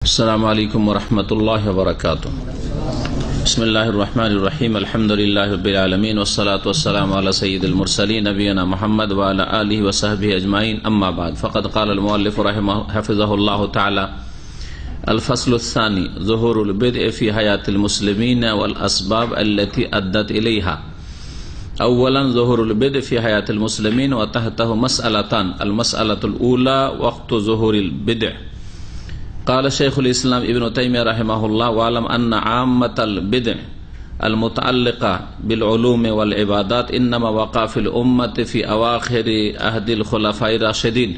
अस्सलामु अलैकुम वरहमतुल्लाहि वबरकातुहू। बिस्मिल्लाहिर रहमानिर रहीम। अल्हम्दुलिल्लाहि रब्बिल आलमीन वस्सलातु वस्सलामु अला सय्यिदिल मुरसलीन नबियना मुहम्मद व अला आलिहि व सहबिहि अजमाइन। अम्मा बाद फ़क़द क़ाल अल मुअल्लिफ़ हफ़िज़हुल्लाहु तआला अल फ़स्लुस सानी ज़ुहूरुल बिदअ फ़ी हयातिल मुस्लिमीन वल अस्बाब अल्लती अद्दत इलैहा। अव्वलन ज़ुहूरुल बिदअ फ़ी हयातिल मुस्लिमीन व तहतहु मसअलतान। अल मसअलतुल ऊला वक़्तु ज़ुहूरिल बिदअ। क़ाल शेखुल इस्लाम इब्न तैमिय्या रहमहुल्लाह वअलम अन्ना आम्मतल बिदअ अल मुतअल्लिक़ा बिल उलूम वल इबादात इन्नमा वक़अ फ़िल उम्मति फ़ी अवाख़िरि अहदिल खुलफ़ाइर राशिदीन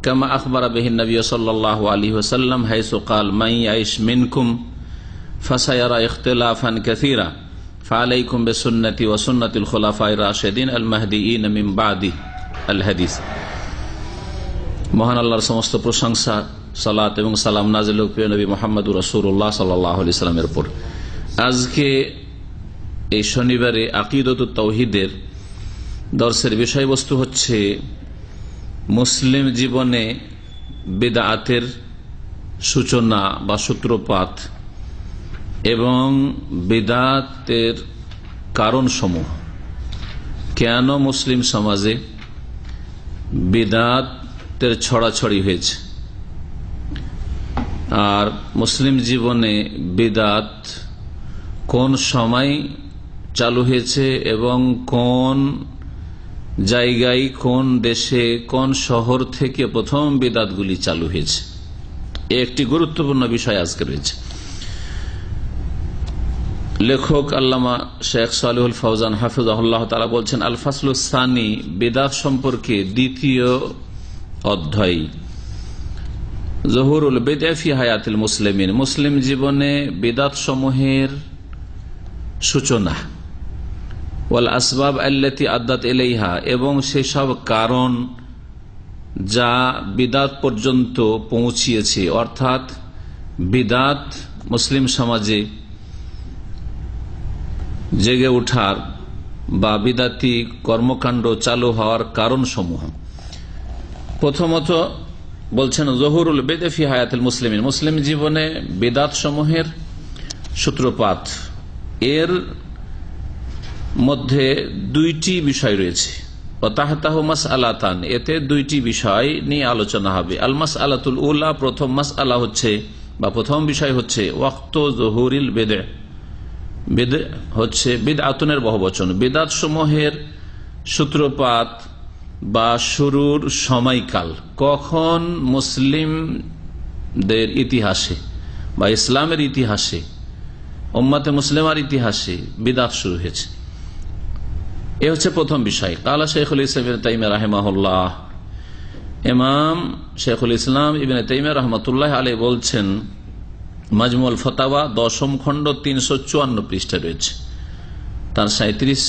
कमा अख़बरा बिहि नबी सल्लल्लाहु अलैहि वसल्लम हैसु क़ाल मन यइश मिनकुम फसयरा इख्तिलाफ़न कसीरा फ़अलैकुम बिसुन्नति व सुन्नतिल खुलफ़ाइर राशिदीन अल महदीयीन मिन बादी। अल हदीस। মহান আল্লাহর সমস্ত প্রশংসা, সালাত এবং সালাম নাযিল হোক প্রিয় নবী মুহাম্মদুর রাসূলুল্লাহ সাল্লাল্লাহু আলাইহি ওয়াসাল্লামের উপর। আজকে এই শনিবারে আকীদাতুত তাওহীদের দর্সের বিষয়বস্তু হচ্ছে মুসলিম জীবনে বিদআতের সূচনা বা সূত্রপাত এবং বিদআতের কারণসমূহ। কেন মুসলিম সমাজে বিদআতের ছড়াছড়ি হয়েছে আর মুসলিম জীবনে বিদআত কোন সময় চালু হয়েছে এবং কোন জায়গায়, কোন দেশে, কোন শহর থেকে প্রথম বিদআতগুলি চালু হয়েছে, একটি গুরুত্বপূর্ণ বিষয় আজকে রয়েছে। লেখক আল্লামা শেখ সালেহুল ফৌজান হাফিজাহুল্লাহ তাআলা বলছেন, আল ফাসলুস সানি, বিদআত সম্পর্কে দ্বিতীয় অধ্যায়। যুহুরুল বিদআ ফি হায়াতিল মুসলিমিন, মুসলিম জীবনে বিদআত সমূহের সূচনা, ওয়াল আসবাব আল্লাতী আদ্দাত ইলাইহা, এবং সেসব কারণ যা বিদআত পর্যন্ত পৌঁছিয়েছে, অর্থাৎ বিদআত মুসলিম সমাজে জেগে ওঠার বা বিদআতি কর্মকাণ্ড চালু হওয়ার কারণ সমূহ। প্রথমত বলছেন যুহুরুল বিদআ ফি হায়াতিল মুসলিমিন, মুসলিম জীবনে বিদআত সমূহের সূত্রপাত। এর মধ্যে দুইটি বিষয় রয়েছে। তাহতাহু মাসআলাতান, এতে দুইটি বিষয় নিয়ে আলোচনা হবে। আল মাসআলাতুল উলা, প্রথম মাসআলা হচ্ছে বা প্রথম বিষয় হচ্ছে ওয়াক্তু যুহুরিল বিদআ। বিদআ হচ্ছে বিদআতুনের বহুবচন। বিদআত সমূহের সূত্রপাত বা শুরুর সময়কাল কখন মুসলিমদের ইতিহাসে বা ইসলামের ইতিহাসে, উম্মতে মুসলিমার ইতিহাসে বিদআত শুরু হয়েছে, এ হচ্ছে প্রথম বিষয়। কালা শেখুল ইসলাম ইবনে তাইমিয়া রাহিমাহুল্লাহ, ইমাম শেখুল ইসলাম ইবনে তাইমিয়া রাহমাতুল্লাহ আলাইহি বলছেন, মাজমুল ফতাওয়া 10ম খণ্ড 354 পৃষ্ঠা রয়েছে। তার 37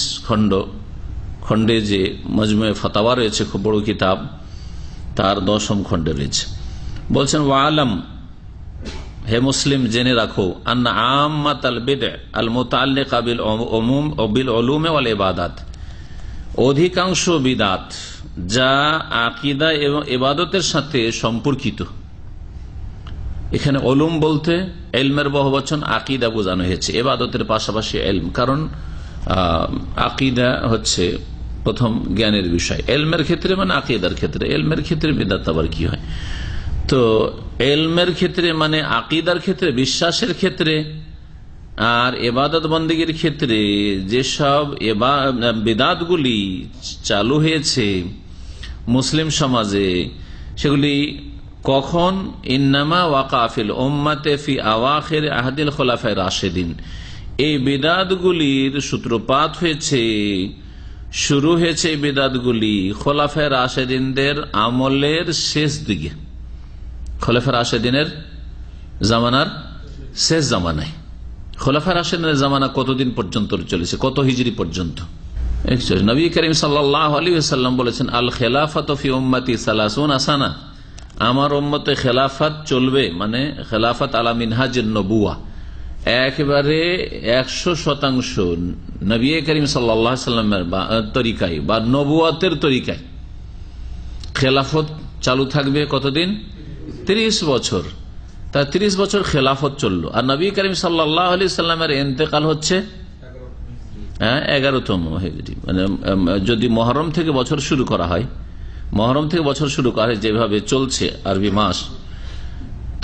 খণ্ডে যে মজমুয়ে ফতাওয়া রয়েছে, খুব বড় কিতাব, তার 10ম খণ্ডে রয়েছে। বলছেন, ওয়ালাম, হে মুসলিম জেনে রাখো, আন্না আম্মাতাল বিদআ আল মুতাআল্লিকা বিল উমুম ও বিল উলুম ওয়াল ইবাদাত, অধিকাংশ বিদআত যা আকীদা এবং ইবাদতের সাথে সম্পর্কিত। এখানে উলুম বলতে ইলমের বহুবচন, আকীদা বোঝানো হয়েছে, ইবাদতের পাশাপাশি ইলম, কারণ আকীদা হচ্ছে প্রথম জ্ঞানের বিষয়। ইলমের ক্ষেত্রে মানে আকীদার ক্ষেত্রে, ইলমের ক্ষেত্রে বিদআত আবার কি হয়? তো ইলমের ক্ষেত্রে মানে আকীদার ক্ষেত্রে, বিশ্বাসের ক্ষেত্রে, আর ইবাদত বন্দেগীর ক্ষেত্রে যেসব বিদআতগুলি চালু হয়েছে মুসলিম সমাজে, সেগুলি কখন? ইন্নামা ওয়াকা ফিল উম্মতি ফি আওয়াখির আহদিল খুলাফায়ে রাশিদিন, এই বিদআতগুলির সূত্রপাত হয়েছে, শুরু হয়েছে এই বিদআতগুলি খুলাফায়ে রাশিদিনদের আমলের শেষ দিকে, খুলাফায়ে রাশিদিনের জামানার শেষ জামানায়। খুলাফায়ে রাশিদিনের জামানা কতদিন পর্যন্ত চলেছে? কত হিজরি পর্যন্ত? নবী করিম সাল্লাল্লাহু আলাইহি ওয়াসাল্লাম বলেছেন, আল খিলাফাতু ফি উম্মতি 30 সানা, আমার উম্মতে খেলাফত চলবে, মানে খেলাফত আলা মিনহাজের নবুয়া, একেবারে 100% নবী করিম সাল্লাল্লাহু আলাইহি ওয়াসাল্লামের তরিকায় বা নবুয়াতের তরিকায় খেলাফত চালু থাকবে। কতদিন? 30 বছর। তা 30 বছর খেলাফত চললো। আর নবী করিম সাল্লাল্লাহু আলাইহি সাল্লামের ইন্তেকাল হচ্ছে 11তম হিজরি, মানে যদি মহরম থেকে বছর শুরু করা হয়, মহরম থেকে বছর শুরু করা হয় যেভাবে চলছে আরবি মাস,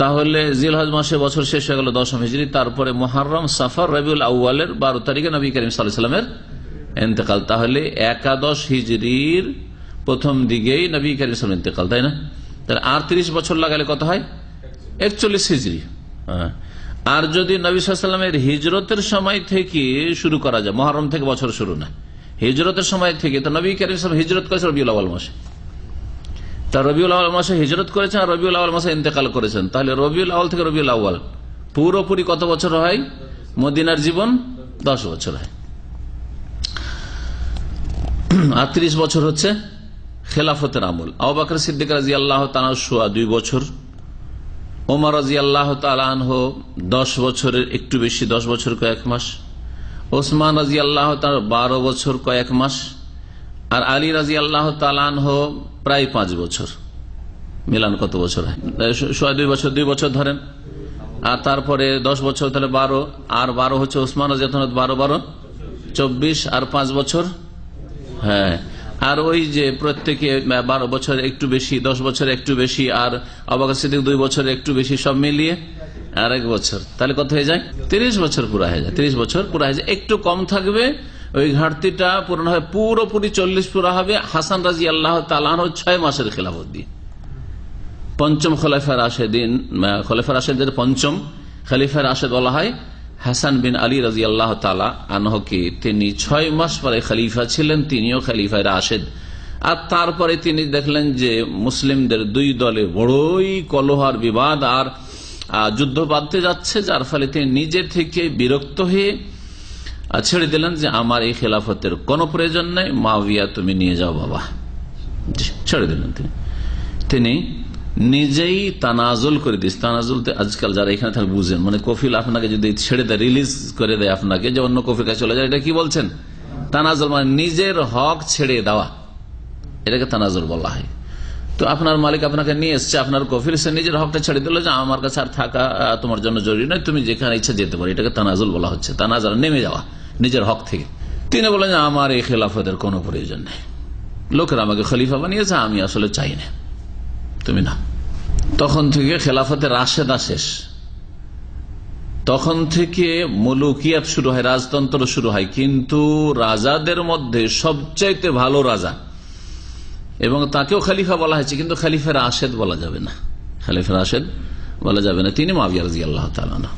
তাহলে জিলহজ মাসে বছর শেষ হয়ে গেল 10ম হিজরি। তারপরে মুহররম, সফর, রবিউল আউয়ালের 12 তারিখে নবী করিম সাল্লাল্লাহু আলাইহি সাল্লামের ইন্তেকাল। তাহলে 11 হিজরির প্রথম দিকেই নবী করিম সাল্লাল্লাহু আলাইহি সাল্লামের ইন্তেকাল, তাই না? তাহলে আর 30 বছর লাগালে কত হয়? 41 হিজরি। আর যদি নবী সাল্লাল্লাহু আলাইহি সাল্লামের হিজরতের সময় থেকে শুরু করা যায়, মুহররম থেকে বছর শুরু না, হিজরতের সময় থেকে, তো নবী করিম সাল্লাল্লাহু আলাইহি ওয়াসাল্লাম হিজরত করেছেন রবিউল আউয়াল মাসে, তা রবিউল আউয়াল মাসে হিজরত করেছেন আর রবিউল আউয়াল মাসে ইন্তেকাল করেছেন। তাহলে রবিউল আউয়াল থেকে রবিউল আউয়াল পুরোপুরি কত বছর হয়? মদিনার জীবন 10 বছর হয়। আর 30 বছর হচ্ছে খেলাফতের আমল। আবু বকর সিদ্দিক রাদিয়াল্লাহু তাআলা 2 বছর, ওমর রাদিয়াল্লাহু তাআলা আনহু 10 বছরের একটু বেশি, 10 বছর কয়েক মাস, ওসমান রাদিয়াল্লাহু তাআলা 12 বছর কয়েক মাস, আর আলী রাদিয়াল্লাহু তাআলা আনহু প্রায় 5 বছর। মিলান কত বছর হয়? 2 বছর, 2 বছর ধরেন। আর তারপরে 10 বছর, তাহলে 12, আর 12 হচ্ছে ওসমান রাদিয়াল্লাহু তাআলা 12 24, আর 5 বছর। হ্যাঁ, আর ওই যে প্রত্যেকে 12 বছর একটু বেশি, 10 বছর একটু বেশি, আর আবু বকর সিদ্দিক 2 বছর একটু বেশি, সব মিলিয়ে আর 1 বছর, তাহলে কত হয়ে যায়? 30 বছর পুরা হয়ে যায়। 30 বছর পুরা হয়ে যায়, একটু কম থাকবে, ওই ঘাটতিটা পূরণ হবে, পুরোপুরি 40 পুরা হবে হাসান রাদিয়াল্লাহু তাআলা আনহু 6 মাসের খেলাফত দিয়ে। পঞ্চম খলিফা রাশেদিন, খলিফা রাশেদের পঞ্চম খলিফা রাশেদ বলা হয় হাসান বিন আলী রাদিয়াল্লাহু তাআলা আনহুকে। তিনি 6 মাস পরে খলিফা ছিলেন, তিনিও খলিফা রাশেদ। আর তারপরে তিনি দেখলেন যে মুসলিমদের 2 দলে বড়ই কলহ আর বিবাদ আর যুদ্ধ বাঁধতে যাচ্ছে, যার ফলে তিনি নিজে থেকে বিরক্ত হয়ে ছেড়ে দিলেন যে আমার এই খেলাফতের কোনো প্রয়োজন নেই, মুআবিয়া তুমি নিয়ে যাও বাবা, ছেড়ে দিলেন। তিনি নিজেই তানাজুল করে দিস। তানাজুল আজকাল যারা এখানে থাকে বুঝেন, মানে কফিল আপনাকে যদি ছেড়ে দেয়, রিলিজ করে দেয় আপনাকে, যে অন্য কফিল কাছে চলে যায়, এটা কি বলছেন? তানাজুল, মানে নিজের হক ছেড়ে দেওয়া, এটাকে তানাজুল বলা হয়। তো আপনার মালিক আপনাকে নিয়ে এসছে, আপনার কফিল, সে নিজের হকটা ছেড়ে দিল যে আমার কাছে আর থাকা তোমার জন্য জরুরি নয়, তুমি যেখানে ইচ্ছা যেতে পারো, এটাকে তানাজুল বলা হচ্ছে। তানাজুল নেমে যাওয়া নিজের হক থেকে। তিনি বলেন যে আমার এই খেলাফতের কোনো প্রয়োজন নেই, লোকেরা আমাকে খলিফা বানিয়েছে, আমি আসলে চাই না, তুমি না। তখন থেকে খেলাফতে রাশেদা শেষ, তখন থেকে মুলুকিয়াত শুরু হয়, রাজতন্ত্র শুরু হয়। কিন্তু রাজাদের মধ্যে সবচাইতে ভালো রাজা, এবং তাকেও খলিফা বলা হয়েছে, কিন্তু খলিফা রাশেদ বলা যাবে না, খলিফা রাশেদ বলা যাবে না, তিনি মুআবিয়া রাদিয়াল্লাহু তাআলা আনহু।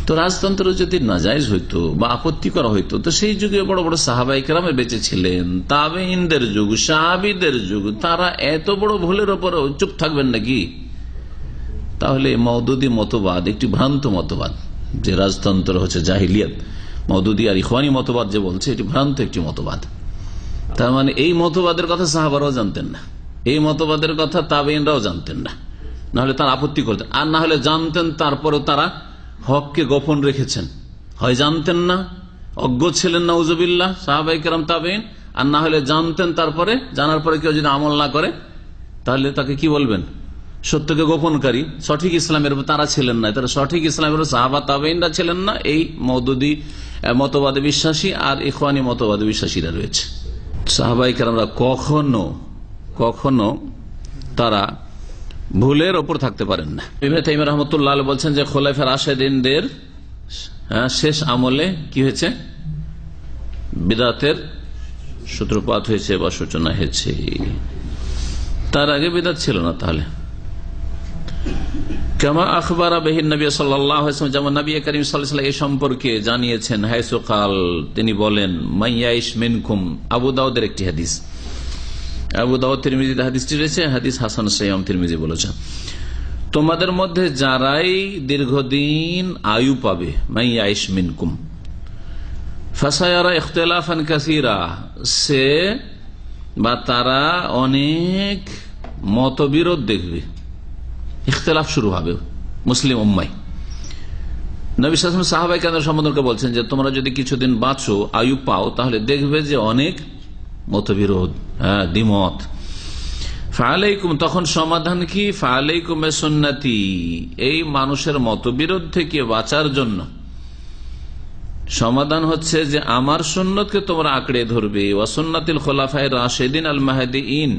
তো রাজতন্ত্র যদি নাজায়েজ হইতো বা আপত্তি করা হইতো, তো সেই যুগে বড় বড় সাহাবায়ে কেরাম বেঁচে ছিলেন, তাবেঈনদের যুগ, সাহাবীদের যুগ, তারা এত বড় ভুলের উপর চুপ থাকবেন নাকি? তাহলে মওদুদি মতবাদ একটি ভ্রান্ত মতবাদ, যে রাজতন্ত্র হচ্ছে জাহিলিয়াত, মওদুদি আর ইখওয়ানি মতবাদ যে বলছে, এটি ভ্রান্ত একটি মতবাদ। তার মানে এই মতবাদের কথা সাহাবারাও জানতেন না, এই মতবাদের কথা তাবেঈনরাও জানতেন না, নাহলে তারা আপত্তি করতেন। আর না হলে জানতেন, তারপরেও তারা হককে গোপন রেখেছেন, হয় জানতেন না, অজ্ঞ ছিলেন নাউজুবিল্লাহ সাহাবায়ে কেরাম তাবেঈন, আর না হলে জানতেন, তারপরে জানার পরে কেউ যদি আমল না করে, তাহলে তাকে কি বলবেন? সত্যকে গোপনকারী। সঠিক ইসলামের তারা ছিলেন না, তারা সঠিক ইসলামের সাহাবা তাবেঈনরা ছিলেন না, এই মওদুদি মতবাদে বিশ্বাসী আর ইখওয়ানি মতবাদে বিশ্বাসীরা রয়েছে। সাহাবায়ে কেরামরা কখনো কখনো তারা ভুলের ওপর থাকতে পারেন না। ইবনে তাইমিয়া রাহমাতুল্লাহ আলাইহি বলছেন যে খোলাফা রাশেদিনদের শেষ আমলে কি হয়েছে? বিদআতের সূত্রপাত হয়েছে বা সূচনা হয়েছে। তার আগে বিদআত ছিল না। তাহলে কামা আখবারা বিহি নবী সাল্লাল্লাহু আলাইহি ওয়াসাল্লাম, যেমন নবী করিম সাল্লাল্লাহু আলাইহি ওয়াসাল্লাম এই সম্পর্কে জানিয়েছেন, হাইসু কাল, তিনি বলেন, মাইয়াইশ মিনকুম, আবু দাউদের একটি হাদিস, আবু দাউদ তিরমিজিতে হাদিসটি রয়েছে, হাদিস হাসান সহিহ তিরমিজি বলেছেন, তোমাদের মধ্যে যারাই দীর্ঘদিন আয়ু পাবে, মাইয়াইশ মিনকুম, ফাসায়ারা ইখতিলাফান কাসীরা, সে বা তারা অনেক মতবিরোধ দেখবে, ইখতিলাফ শুরু হবে মুসলিম উম্মায়। নবী সাল্লাল্লাহু আলাইহি ওয়াসাল্লাম সাহাবায়ে কেরাম সম্বোধনকে বলছেন যে তোমরা যদি কিছুদিন বাঁচো, আয়ু পাও, তাহলে দেখবে যে অনেক মতবিরোধ, দ্বিমত। ফালাইকুম, তখন সমাধান কি? ফালাইকুম সুন্নতি, এই মানুষের মতবিরোধ থেকে বাঁচার জন্য সমাধান হচ্ছে যে আমার সুন্নতকে তোমরা আঁকড়ে ধরবে, ওয়া সুন্নাতিল খোলাফায়ে রাশেদিন আল মাহদিয়িন,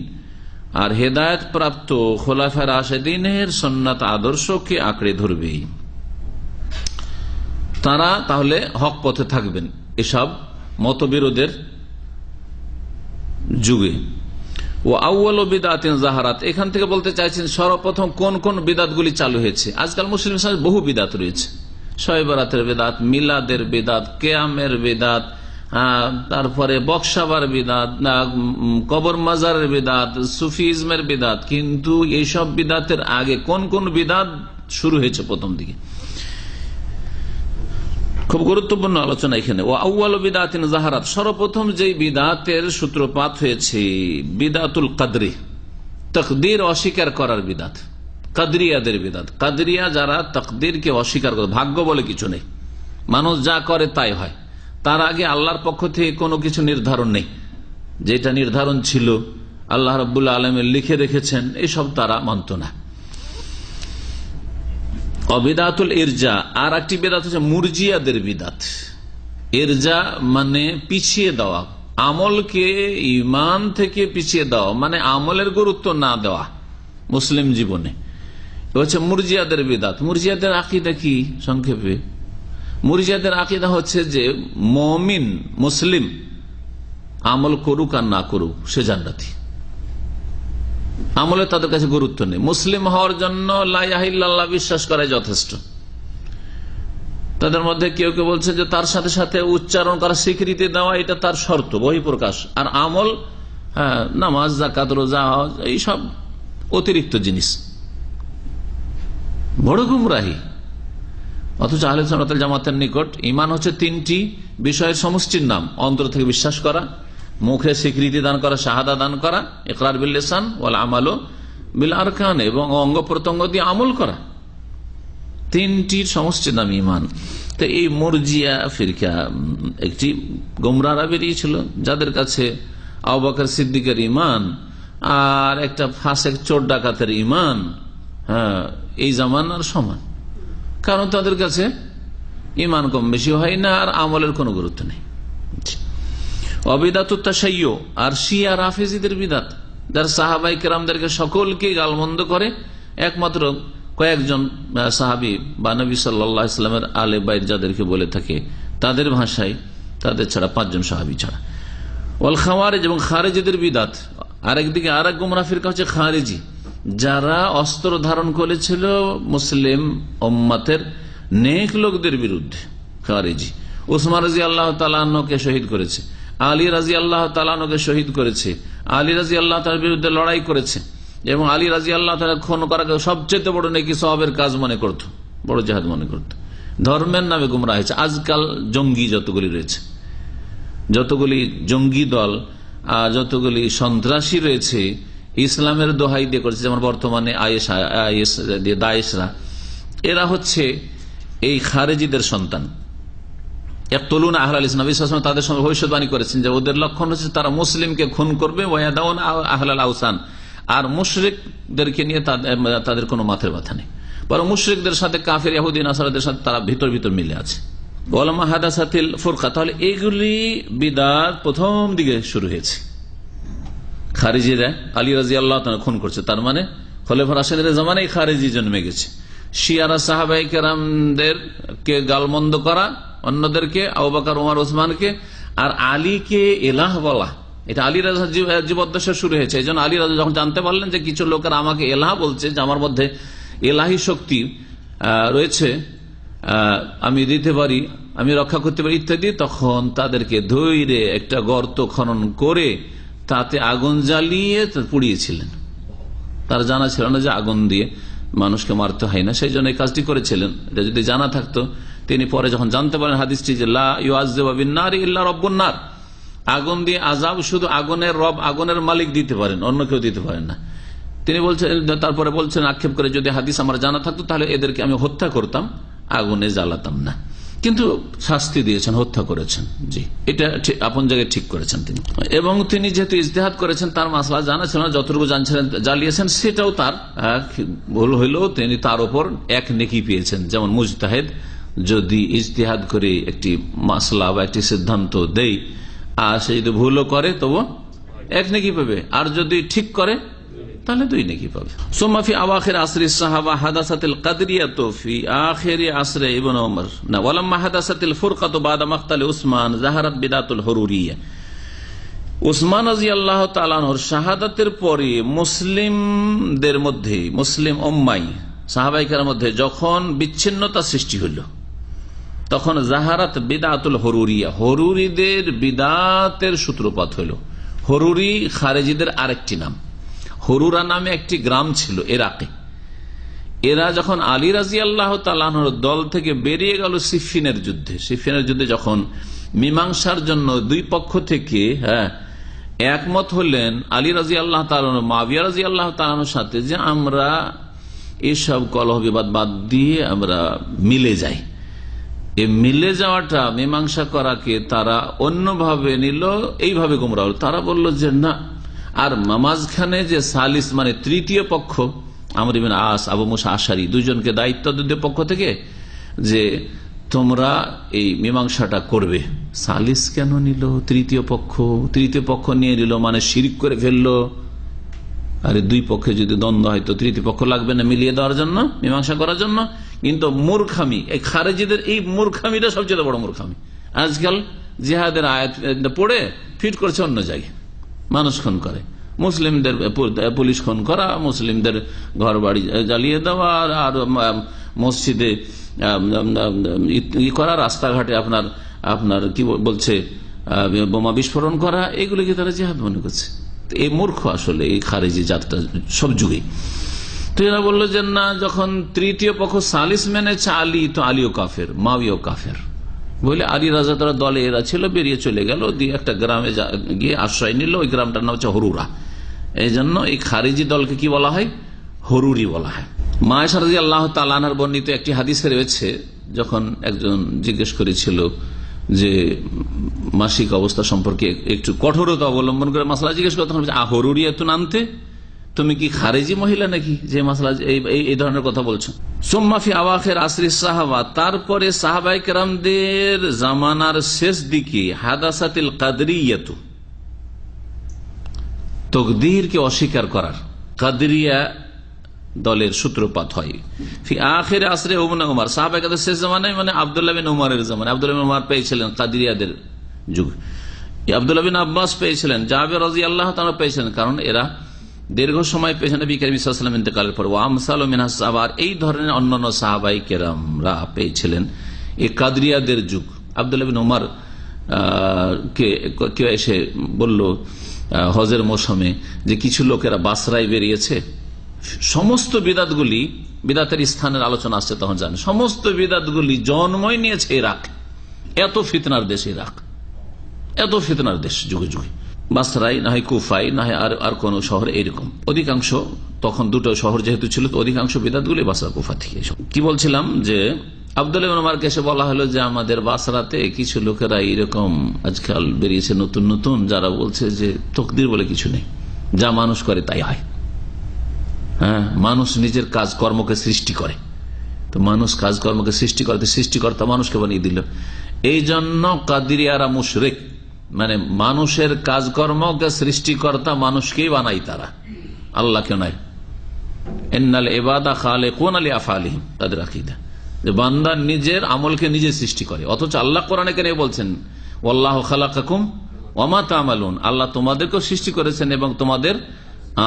আর হেদায়েত প্রাপ্ত খোলাফায়ে রাশেদিনের সুন্নাত আদর্শকে আঁকড়ে ধরবে। তারা তাহলে হক পথে থাকবেন এসব মতবিরোধের যুগে। ও আউয়ালু বিদআতিন যাহারাত, এখান থেকে বলতে চাইছেন সর্বপ্রথম কোন কোন বিদাতগুলি চালু হয়েছে। আজকাল মুসলিম সমাজে বহু বিদাত রয়েছে, শবে বরাতের বিদাত, মিলাদের বিদাত, কিয়ামের বিদাত, তারপরে বক্সাবার বিদাত, কবর মাজারের বিদাত, সুফিজমের বিদাত। কিন্তু এইসব বিদাতের আগে কোন কোন বিদাত শুরু হয়েছে প্রথম দিকে, খুব গুরুত্বপূর্ণ আলোচনা এখানে। ও আউয়ালু বিদআতিন যাহারাত, সর্বপ্রথম যে বিদাতের সূত্রপাত হয়েছে বিদাতুল কদরি, তাকদীর অস্বীকার করার বিদাত, কাদরিয়াদের বিদাত। কাদরিয়া যারা তাকদীরকে অস্বীকার করে, ভাগ্য বলে কিছু নেই, মানুষ যা করে তাই হয়, তার আগে আল্লাহর পক্ষ থেকে কোনো কিছু নির্ধারণ নেই, যেটা নির্ধারণ ছিল আল্লাহ রাব্বুল আলামিন লিখে রেখেছেন, এসব তারা মানত না। অবিদাতুল ইরজা, আর একটি বিদাত হচ্ছে মুরজিয়াদের বিদাত। ইরজা মানে পিছিয়ে দেওয়া, আমলকে ঈমান থেকে পিছিয়ে দেওয়া, মানে আমলের গুরুত্ব না দেওয়া মুসলিম জীবনে, হচ্ছে মুরজিয়াদের বিদাত। মুরজিয়াদের আকীদা কি? সংক্ষেপে, মুরজিয়াদের আকীদা হচ্ছে যে মুমিন মুসলিম আমল করুক আর না করুক সে জান্নাতি, আমলে তাদের কাছে গুরুত্ব নেই। মুসলিম হওয়ার জন্য লা ইলাহা ইল্লাল্লাহ বিশ্বাস করাই যথেষ্ট। তাদের মধ্যে কেউ কেউ বলছে যে তার সাথে সাথে উচ্চারণ করা, স্বীকৃতি দেওয়া, এটা তার শর্ত, বহিঃপ্রকাশ। আর আমল, নামাজ, যাকাত, রোজা, হজ, এইসব অতিরিক্ত জিনিস, বড় গুমরাহি। অথচ আহলে সুন্নাত ওয়াল জামাতের নিকট ঈমান হচ্ছে তিনটি বিষয়ের সমষ্টির নাম: অন্তর থেকে বিশ্বাস করা, মুখে স্বীকৃতি দান করা, শাহাদা দান করা, ইকরার বিল লিসান ওয়াল আমালু বিল আরকান, এবং অঙ্গ প্রত্যঙ্গ দিয়ে আমল করা, তিনটির সমষ্টির নাম ঈমান। তো এই মুরজিয়া ফিরকা একটি গোমরাহরা বেরিয়েছিল, যাদের কাছে আবু বকর সিদ্দিকের ঈমান আর একটা ফাসেক চোর ডাকাতের ঈমান এই জামানার সমান, কারণ তাদের কাছে ঈমান কম বেশি হয় না আর আমলের কোনো গুরুত্ব নেই। অবিদাতুত তাশাইয়্যু, আর শিয়া রাফেজিদের বিদাত, যারা সাহাবায়ে কেরামদেরকে সকলকে গালমন্দ করে, একমাত্র কয়েকজন সাহাবী বা নবী সাল্লাল্লাহু আলাইহি ওয়াসাল্লামের আলে বাইত যাদেরকে বলে থাকে তাদের ভাষায়, তাদের ছাড়া 5 জন সাহাবী ছাড়া। ওয়াল খাওয়ারিজ, এবং খারেজিদের বিদাত। আরেকদিকে আরেক গুমরাহ ফিরকা হচ্ছে খারেজি, যারা অস্ত্র ধারণ করেছিল মুসলিম উম্মতের নেক লোকদের বিরুদ্ধে। খারেজি উসমান রাদিয়াল্লাহু তাআলা আনহুকে শহীদ করেছে, আলী রাদিয়াল্লাহু তাআলা আনহুকে শহীদ করেছে, আলী রাদিয়াল্লাহু তাআলার বিরুদ্ধে লড়াই করেছে, এবং আলী রাদিয়াল্লাহু তাআলা খুন করাকে সবচেয়ে বড় নেকি সওয়াবের কাজ মনে করত, বড় জিহাদ মনে করত। ধর্মের নামে গুমরাহ হয়েছে। আজকাল জঙ্গি যতগুলি রয়েছে, যতগুলি জঙ্গি দল, যতগুলি সন্ত্রাসী রয়েছে, ইসলামের দোহাই দিয়ে করেছে, যেমন বর্তমানে দায়েশরা, এরা হচ্ছে এই খারেজিদের সন্তান। ইয়াকতুলুনা আহলাল ইসলাম, তাদের সঙ্গে ভবিষ্যৎবাণী করেছেন যে ওদের লক্ষণ হচ্ছে তারা মুসলিমকে খুন করবে, ওয়ায়াদাউনা আহলাল আওসান, আর মুশরিকদেরকে নিয়ে তাদের কোনো মাথের ব্যথা নেই, বরং মুশরিকদের সাথে কাফের ইহুদি নাসারাদের সাথে তারা ভিতর ভিতর মিলে আছে। ওয়ালামা হাদাসাতিল ফুরকা, তাহলে এইগুলি বিদআত প্রথম দিকে শুরু হয়েছে। খারিজিরা আলী রাদিয়াল্লাহু তাআলা খুন করছে, তার মানে খলিফা রাশিদের জামানায় খারিজি জন্মে গেছে। শিয়ারা সাহাবায়ে কেরামদেরকে গালমন্দ করা, অন্যদেরকে, আবু বকর, ওমর, ওসমানকে, আর আলীকে ইলাহ বলা, এটা আলী রাজা জীবদ্দশা শুরু হয়েছে। এই জন্য আলী রাজা যখন জানতে পারলেন যে কিছু লোকের আমাকে এলাহ বলছে, যে আমার মধ্যে এলাহি শক্তি রয়েছে, আমি দিতে পারি, আমি রক্ষা করতে পারি ইত্যাদি, তখন তাদেরকে ধৈর্য একটা গর্ত খনন করে তাতে আগুন জ্বালিয়ে পুড়িয়েছিলেন। তার জানা ছিল না যে আগুন দিয়ে মানুষকে মারতে হয় না, সেই জন্য এই কাজটি করেছিলেন। এটা যদি জানা থাকতো, তিনি পরে যখন জানতে পারেন হাদিসটি যে লা ইউআযযিবু বিন-নার ইল্লা রাব্বুন নার, আগুন দিয়ে আযাব শুধু আগুনের রব, আগুনের মালিক দিতে পারেন, অন্য কেউ দিতে পারেন না। তিনি বলছেন, তারপরে বলছেন আক্ষেপ করে, যদি হাদিস আমার জানা থাকতো তাহলে এদেরকে আমি হত্যা করতাম, আগুনে জ্বালাতাম না। কিন্তু শাস্তি দিয়েছেন, হত্যা করেছেন। জি, এটা আপন জায়গায় ঠিক করেছেন তিনি। এবং তিনি যেহেতু ইজতিহাদ করেছেন, তার মাসলা জানা ছিল না, যতটুকু জানছিলেন জ্বালিয়েছেন, সেটাও তার ভুল হইলেও তিনি তার উপর এক নেকি পেয়েছেন। যেমন মুজতাহিদ যদি ইজতিহাদ করে একটি মাসলা বা একটি সিদ্ধান্ত দেয়, আর সে যদি ভুলও করে তবু এক নেকি পাবে, আর যদি ঠিক করে তাহলে দুই নেকি পাবে। সুম্মা ফি আওয়াখির আসরি সাহাবা হাদাসাতিল কাদরিয়াতু ফি আখিরি আসরে ইবনে ওমর না ওয়ালাম্মা হাদাসাতিল ফুরকাতু বাদা মাকতাল উসমান যাহারাত বিদাতুল হুরুরিয়া। উসমান রাদিয়াল্লাহু তাআলা আনহুর শাহাদাতের পরে মুসলিমদের মধ্যে, মুসলিম উম্মাহ সাহাবায়ে কেরামের মধ্যে যখন বিচ্ছিন্নতা সৃষ্টি হলো, তখন যাহারাত বিদাতুল হুরুরিয়া, হুরুরিদের বিদাতের সূত্রপাত হলো। হুরুরি খারেজিদের আরেকটি নাম। হুরুরা নামে একটি গ্রাম ছিল ইরাকে। এরা যখন আলী রাদিয়াল্লাহু তাআলা আনহুর দল থেকে বেরিয়ে গেল সিফফিনের যুদ্ধে, সিফফিনের যুদ্ধে যখন মীমাংসার জন্য দুই পক্ষ থেকে একমত হলেন আলী রাদিয়াল্লাহু তাআলা মুআবিয়া রাদিয়াল্লাহু তাআলার সাথে, যে আমরা এসব কলহ বিবাদ বাদ দিয়ে আমরা মিলে যাই। এই মিলে যাওয়াটা, মীমাংসা করাকে তারা অন্যভাবে নিল, এইভাবে গোমরাহ হল। তারা বলল যে না, আর মাঝখানে যে সালিস মানে তৃতীয় পক্ষ, আমর ইবনে আস, আবু মুসা আশারি, দুজনকে দায়িত্ব দিতে পক্ষ থেকে যে তোমরা এই মীমাংসাটা করবে। সালিস কেন নিল তৃতীয় পক্ষ? তৃতীয় পক্ষ নিয়ে নিল মানে শিরক করে ফেললো। আরে দুই পক্ষে যদি দ্বন্দ্ব হয় তো তৃতীয় পক্ষ লাগবে না মিলিয়ে দেওয়ার জন্য, মীমাংসা করার জন্য? কিন্তু মূর্খামি, এই খারেজিদের এই মূর্খামিটা সবচেয়ে বড় মূর্খামি। আজকাল জিহাদের আয়াত পড়ে ফিট করছে অন্য জায়গায়, মানুষ খুন করে, মুসলিমদের পুলিশ খুন করা, মুসলিমদের ঘর বাড়ি জ্বালিয়ে দেওয়া, আর মসজিদে ই করা, রাস্তাঘাটে আপনার আপনার কি বলছে বোমা বিস্ফোরণ করা, এগুলিকে তারা জিহাদ মনে করছে। এই মূর্খ আসলে এই খারেজি জাতটা সব যুগে। তো এরা বললো যে না, যখন তৃতীয় পক্ষ সালিস মেনেছে আলী, তো আলীও কাফের, মাওয়াও কাফের বলে আলী রাজা তারা দলে এরা ছিল, বেরিয়ে চলে গেল, দিয়ে একটা গ্রামে গিয়ে আশ্রয় নিল। ওই গ্রামটার নাম হচ্ছে হরুরা। এই জন্য এই খারিজি দলকে কি বলা হয়? হরুরি বলা হয়। মা আয়েশা রাদিয়াল্লাহু তাআলা আনহার বর্ণিত একটি হাদিসে রয়েছে, যখন একজন জিজ্ঞেস করেছিল যে মাসিক অবস্থা সম্পর্কে একটু কঠোরতা অবলম্বন করে মাসলা জিজ্ঞেস করতে হবে, হরুরিয়া তো নামতে, তুমি কি খারেজি মহিলা নাকি যে মাসলা এই ধরনের কথা বলছো? সুম্মা ফি আওয়াখির আসরি সাহাবা, তারপরে সাহাবায়ে কেরামদের জামানার শেষ দিকে হাদাসাতিল কাদরিয়াতু, তকদীরকে অস্বীকার করার, কাদরিয়া দলের সূত্রপাত হয়। ফি আখির আসরে ইবনে উমর, সাহাবায়ে কেরামদের শেষ জামানায় মানে আব্দুল্লাহ বিন উমরের জামানায়। আব্দুল্লাহ বিন উমর পেয়েছিলেন কাদরিয়াদের যুগ, আব্দুল্লাহ বিন আব্বাস পেয়েছিলেন, জাবের রাদিয়াল্লাহু তাআলা পেয়েছিলেন, কারণ এরা দীর্ঘ সময় পেয়েছেন নবী করিম সাল্লাল্লাহু আলাইহি ওয়াসাল্লাম ইন্তেকালের পর। ওয়া আমসালু মিনাস সাহাবা, এই ধরনের অন্যান্য সাহাবায়ে কেরামরা পেয়েছিলেন এই কাদরিয়াদের যুগ। আব্দুল্লাহ বিন উমর কে এসে বলল হজের মৌসুমে যে কিছু লোকেরা বাসরায় বেরিয়েছে, সমস্ত বিদাতগুলি, বিদাতের স্থানের আলোচনা আসছে তখন জানে, সমস্ত বিদাতগুলি জন্মই নিয়েছে ইরাক। এত ফিতনার দেশ ইরাক, এত ফিতনার দেশ যুগে যুগে। বাসরাই না হয় কুফাই না হয় আর কোন শহর, এরকম অধিকাংশ, তখন দুটো শহর যেহেতু ছিল তো অধিকাংশ বিদাতগুলি বাসরা কুফা থেকে। কি বলছিলাম যে আব্দুল্লাহ ইবনে উমরকে এসে বলা হলো যে আমাদের বাসরাতে কিছু লোকেরা এরকম আজকাল বেরিয়েছে নতুন নতুন, যারা বলছে যে তকদির বলে কিছু নেই, যা মানুষ করে তাই হয়। হ্যাঁ, মানুষ নিজের কাজ কর্মকে সৃষ্টি করে, তো মানুষ কাজকর্মকে সৃষ্টি করে, সৃষ্টিকর্তা মানুষকে বানিয়ে দিল। এই জন্য কাদিরিয়ারা মুশরিক, মানে মানুষের কাজকর্মকে সৃষ্টিকর্তা মানুষকেই বানাই তারা, আল্লাহকে নয়। ইন্নাল ইবাদা খালিকুন লিআফআলিহিম, তাদের আকীদা যে বান্দা নিজের আমলকে নিজে সৃষ্টি করে। অথচ আল্লাহ কোরআনে কেন বলছেন ওয়াল্লাহু খালাকাকুম ওয়া মা তা'মালুন, আল্লাহ তোমাদেরকেও সৃষ্টি করেছেন এবং তোমাদের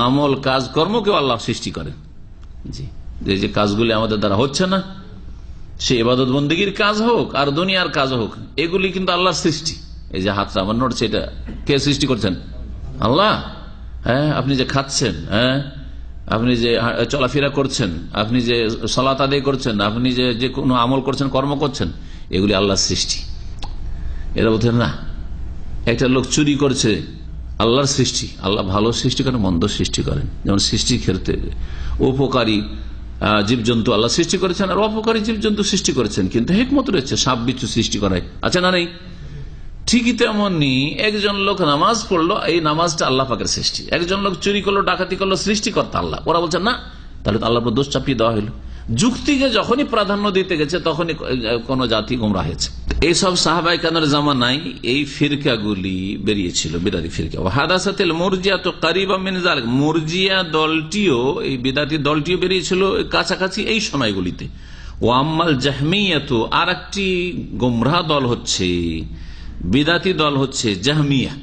আমল কাজকর্মকেও আল্লাহ সৃষ্টি করেন। জি, যে কাজগুলি আমাদের দ্বারা হচ্ছে না, সে ইবাদত বন্দেগীর কাজ হোক আর দুনিয়ার কাজ হোক, এগুলি কিন্তু আল্লাহর সৃষ্টি। এই যে হাতটা আমার নড়ছে, এটা কে সৃষ্টি করছেন? আল্লাহ। হ্যাঁ, আপনি যে খাচ্ছেন, হ্যাঁ, আপনি যে চলাফেরা করছেন, আপনি যে সালাত আদায় করছেন, আপনি যে কোনো আমল করছেন, কর্ম করছেন, এগুলি আল্লাহর সৃষ্টি। এরা বলছেন না, একটা লোক চুরি করছে, আল্লাহর সৃষ্টি। আল্লাহ ভালো সৃষ্টি করেন, মন্দ সৃষ্টি করেন। যেমন সৃষ্টির ক্ষেত্রে উপকারী জীবজন্তু আল্লাহ সৃষ্টি করেছেন আর অপকারী জীবজন্তু সৃষ্টি করেছেন, কিন্তু হিকমত রয়েছে সাপ বিচ্ছু সৃষ্টি করায়, আছে না নেই? ঠিকই তেমনি একজন লোক নামাজ পড়লো, এই নামাজটা আল্লাহ পাকের সৃষ্টি। একজন লোক চুরি করলো, ডাকাতি করলো, সৃষ্টিকর্তা আল্লাহ। ওরা বলছেন না, তাহলে তো আল্লাহর দোষ চাপিয়ে দেওয়া হলো। যুক্তিকে যখনই প্রাধান্য দিতে গেছে তখনই কোন জাতি গোমরাহ হয়েছে। এইসব সাহাবায়ে কেরামের জামানায় এই ফিরকাগুলি বেরিয়েছিল, বিদাতি ফিরকা। হাদাসাতিল মুরজিয়া তো কারিবা মিন যালিক, মুরজিয়া দলটিও, এই বিদাতি দলটিও বেরিয়েছিল কাছাকাছি এই সময়গুলিতে। ও আম্মাল জাহমিয়াতু, আর একটি গোমরাহ দল হচ্ছে, বিদাতি দল হচ্ছে জাহমিয়া।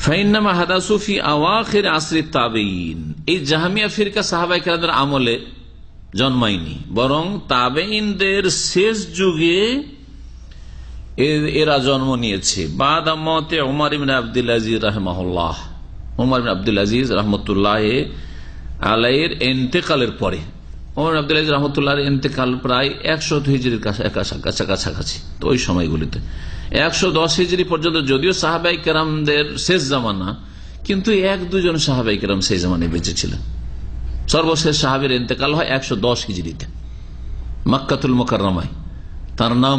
ফাইন্নামা হাদাসু ফি আওয়াখির আসরি তাবেঈন, এই জাহমিয়া ফিরকা সাহাবায়ে কেরামদের আমলে জন্মায়নি, বরং তাবেঈনদের শেষ যুগে এরা জন্ম নিয়েছে। বাদা মতে উমর ইবনে আব্দুল আজিজ রাহিমাহুল্লাহ, উমর ইবনে আব্দুল আজিজ রাহমাতুল্লাহ আলাইহির ইন্তেকালের পরে। উমর আব্দুল আজিজ রাহমাতুল্লাহ ইন্তেকাল প্রায় 100 হিজরির কাছাকাছি। তো ওই সময়গুলিতে 110 হিজরি পর্যন্ত, যদিও সাহাবায়ে কেরামদের শেষ জামানা, কিন্তু 1-2 সাহাবায়ে কেরাম সেই জামানায় বেঁচে ছিলেন। সর্বশেষ সাহাবীর ইন্তেকাল হয় 110 হিজরিতে মক্কাতুল মুকাররমায়। তার নাম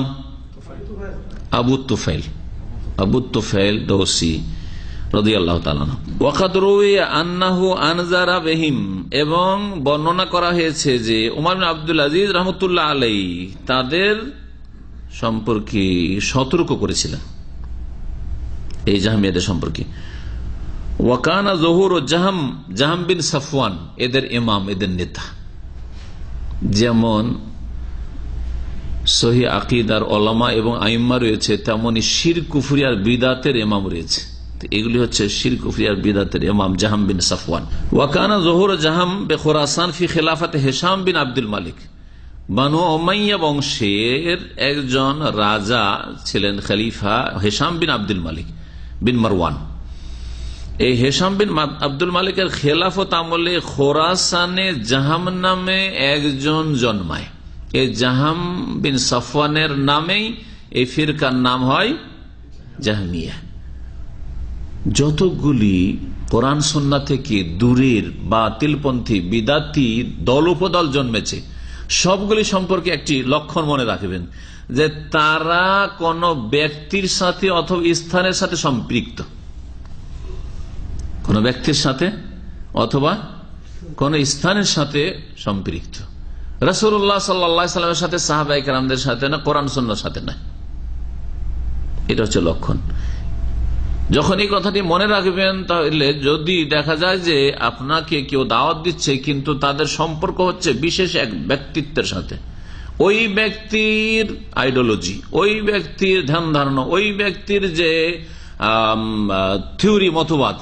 আবু তুফাইল দৌসি রাদিয়াল্লাহু তাআলা। ওয়াকাদ রুইয়া আন্নাহু আনজারা বিহিম, এবং বর্ণনা করা হয়েছে যে উমর ইবনে আব্দুল আজিজ রাহমাতুল্লাহ আলাইহি তাদের সম্পর্কে সতর্ক করেছিলেন, এই জাহমিয়াদের সম্পর্কে। ওয়াকানা জহুর ও জাহাম বিন সাফওয়ান এদের ইমাম, এদের নেতা। যেমন সহিহ আকিদার ওলামা এবং আইম্মা রয়েছে, তেমনি শিরক কুফরি আর বিদাতের ইমাম রয়েছে। এগুলি হচ্ছে শিরক কুফরি আর বিদাতের ইমাম জাহাম বিন সাফওয়ান। ওয়াকানা জহুর জাহাম বে খুরাসান ফি খিলাফাতে হিশাম বিন আব্দুল মালিক, বানু উমাইয়া বংশের একজন রাজা ছিলেন খলিফা হিশাম বিন আব্দুল মালিক বিন মারওয়ান। এই হিশাম বিন আব্দুল মালিকের খেলাফত আমলে খোরাসানে জাহাম নামে একজন জন্মায়। এই জাহাম বিন সাফওয়ানের নামেই এই ফিরকার নাম হয় জাহমিয়া। যতগুলি কোরআন সুন্নাহ থেকে দূরের বাতিলপন্থী বিদাতি দল উপদল জন্মেছে, সবগুলি সম্পর্কে একটি লক্ষণ মনে রাখবেন, যে তারা কোন ব্যক্তির সাথে অথবা স্থানের সাথে সম্পৃক্ত, কোন ব্যক্তির সাথে অথবা কোন স্থানের সাথে সম্পৃক্ত। রাসূলুল্লাহ সাল্লাল্লাহু আলাইহি ওয়াসাল্লামের সাথে, সাহাবায়ে কেরামদের সাথে না, কোরআন সুন্নাহর সাথে না। এটা হচ্ছে লক্ষণ। যখন এই কথাটি মনে রাখবেন, তাহলে যদি দেখা যায় যে আপনাকে কেউ দাওয়াত দিচ্ছে কিন্তু তাদের সম্পর্ক হচ্ছে বিশেষ এক ব্যক্তিত্বের সাথে, ওই ব্যক্তির আইডিওলজি, ওই ব্যক্তির ধ্যান ধারণা, ওই ব্যক্তির যে থিওরি মতবাদ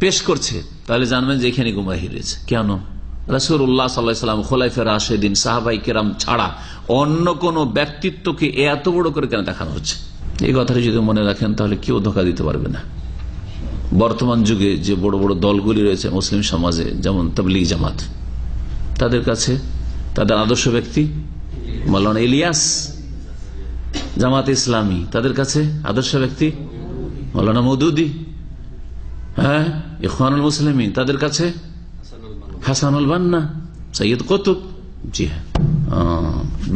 পেশ করছে, তাহলে জানবেন যে এখানে গুমরাহি রয়েছে। কেন? রাসূলুল্লাহ সাল্লাল্লাহু আলাইহি ওয়াসাল্লাম, খোলাফায়ে রাশিদিন, সাহাবায়ে কেরাম ছাড়া অন্য কোন ব্যক্তিত্বকে এত বড় করে কেন দেখানো হচ্ছে? এই কথাটি যদি মনে রাখেন তাহলে কেউ ধোঁকা দিতে পারবে না। বর্তমান যুগে যে বড় বড় দলগুলি রয়েছে মুসলিম সমাজে, যেমন তাবলীগ জামাত, তাদের কাছে তাদের আদর্শ ব্যক্তি মাওলানা ইলিয়াস। জামাত ইসলামী, তাদের কাছে আদর্শ ব্যক্তি মাওলানা মওদুদি। হ্যাঁ, ইখওয়ানুল মুসলিমিন, তাদের কাছে হাসানুল বান্না, সৈয়দ কুতুব। জি হ্যাঁ,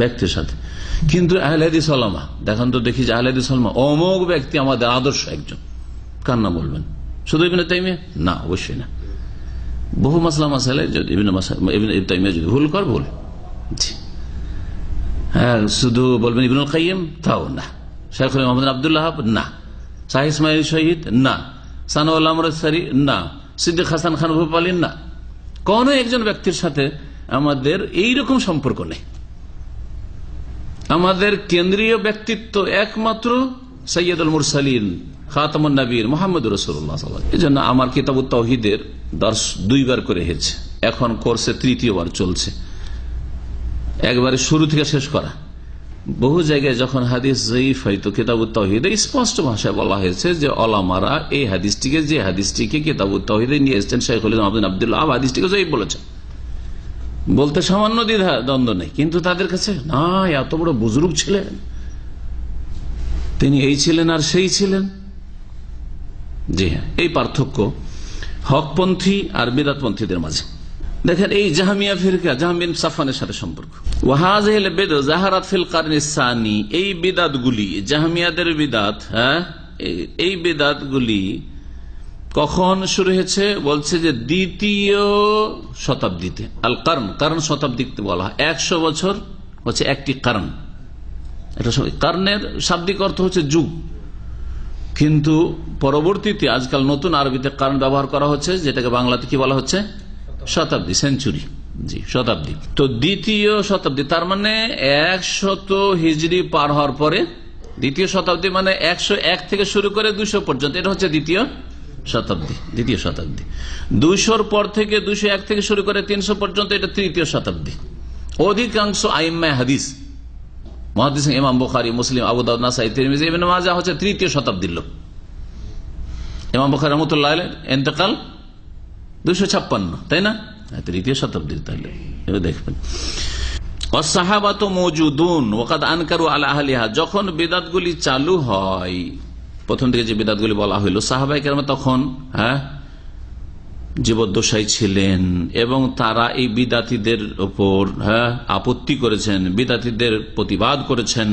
ব্যক্তির সাথে। কিন্তু আহলে হাদিস ওলামা, দেখান তো দেখি যে আহলে হাদিস ওলামা অমোঘ ব্যক্তি আমাদের আদর্শ একজন, কার নাম বলবেন? শুধু ইবনে তাইমিয়া? না, অবশ্যই না। বহু মাসলা মাসাইলে যদি ইবনে তাইমিয়া যদি ভুল কর, ভুল। হ্যাঁ, শুধু বলবেন ইবনুল কাইয়িম, তাও না। শাইখুল মুহাম্মদ আব্দুল্লাহ, না। শাহ ইসমাইল শহীদ, না। সানাউল আমরসারি, না। সিদ্দিক হাসান খান ভূপালী, না। কোন একজন ব্যক্তির সাথে আমাদের এইরকম সম্পর্ক নেই। আমাদের কেন্দ্রীয় ব্যক্তিত্ব একমাত্র সৈয়দুল মুরসালিন, খাতামুন নবীর মুহাম্মদুর রাসূলুল্লাহ সাল্লাল্লাহু আলাইহি ওয়াসাল্লাম। এজন্য আমার কিতাবুত তাওহীদের দর্শ 2 বার করে হয়েছে, এখন কোর্সে 3য় বার চলছে। একবারে শুরু থেকে শেষ করা। বহু জায়গায় যখন হাদিস যঈফ হয়, তো কিতাবুত তাওহীদে স্পষ্ট ভাষায় বলা হয়েছে যে ওলামারা এই হাদিসটিকে, যে হাদিসটিকে কিতাবুত তাওহীদে নিয়ে এসেছেন শাইখুল ইসলাম আব্দুল্লাহ, হাদিসটিকে যঈফ বলেছেন। বলতে সামান্য দ্বিধা দ্বন্দ্ব নেই, কিন্তু তাদের কাছে না, এত বড় বুজুর্গ ছিলেন, তিনি এই ছিলেন আর সেই ছিলেন। জি হ্যাঁ, এই পার্থক্য হকপন্থী আর বিদআতপন্থীদের মাঝে। দেখেন এই জাহামিয়া ফিরকা জাহামিন সাফানের সাথে সম্পর্ক। ওয়াহাজিল বিদআত যাহারাত ফিল কারনি সানি, এই বিদআতগুলি জাহামিয়াদের বিদআত, এই বিদআতগুলি কখন শুরু হয়েছে? বলছে যে দ্বিতীয় শতাব্দীতে। আল কারণ, কারণ শতাব্দীতে বলা হয়। 100 বছর হচ্ছে একটি কারণ। এটা কারণের শাব্দিক অর্থ হচ্ছে যুগ, কিন্তু পরবর্তীতে আজকাল নতুন আরবিতে কারণ ব্যবহার করা হচ্ছে, যেটাকে বাংলাতে কি বলা হচ্ছে? শতাব্দী, সেঞ্চুরি। জি, শতাব্দী। তো দ্বিতীয় শতাব্দী তার মানে 100 হিজরি পার হওয়ার পরে দ্বিতীয় শতাব্দী, মানে 101 থেকে শুরু করে 200 পর্যন্ত, এটা হচ্ছে দ্বিতীয় শতাব্দী। দ্বিতীয় শতাব্দী 200-র পর থেকে 201 থেকে শুরু করে 300 পর্যন্ত, এটা তৃতীয় শতাব্দী। অধিকাংশ আইম্মা হাদিস, মুহাদ্দিস ইমাম বুখারী, মুসলিম, আবু দাউদ, নাসাই, তিরমিজি, ইবনে মাজাহ হচ্ছে তৃতীয় শতাব্দীর লোক। ইমাম বুখারী রাহমাতুল্লাহ আলাইহি ইন্তেকাল 256, তাই না? তৃতীয় শতাব্দীর। তাহলে এবার দেখবেন ওয়াসসাহাবাতু মওজুদুন ওয়াকাদ আনকারু আলা আহলিহা, যখন বিদআতগুলি চালু হয়, প্রথম দিকে যে বিদআতগুলি বলা হইল, সাহাবায়ে কেরাম তখন জীবদ্দশায় ছিলেন এবং তারা এই বিদআতীদের উপর আপত্তি করেছেন, বিদআতীদের প্রতিবাদ করেছেন।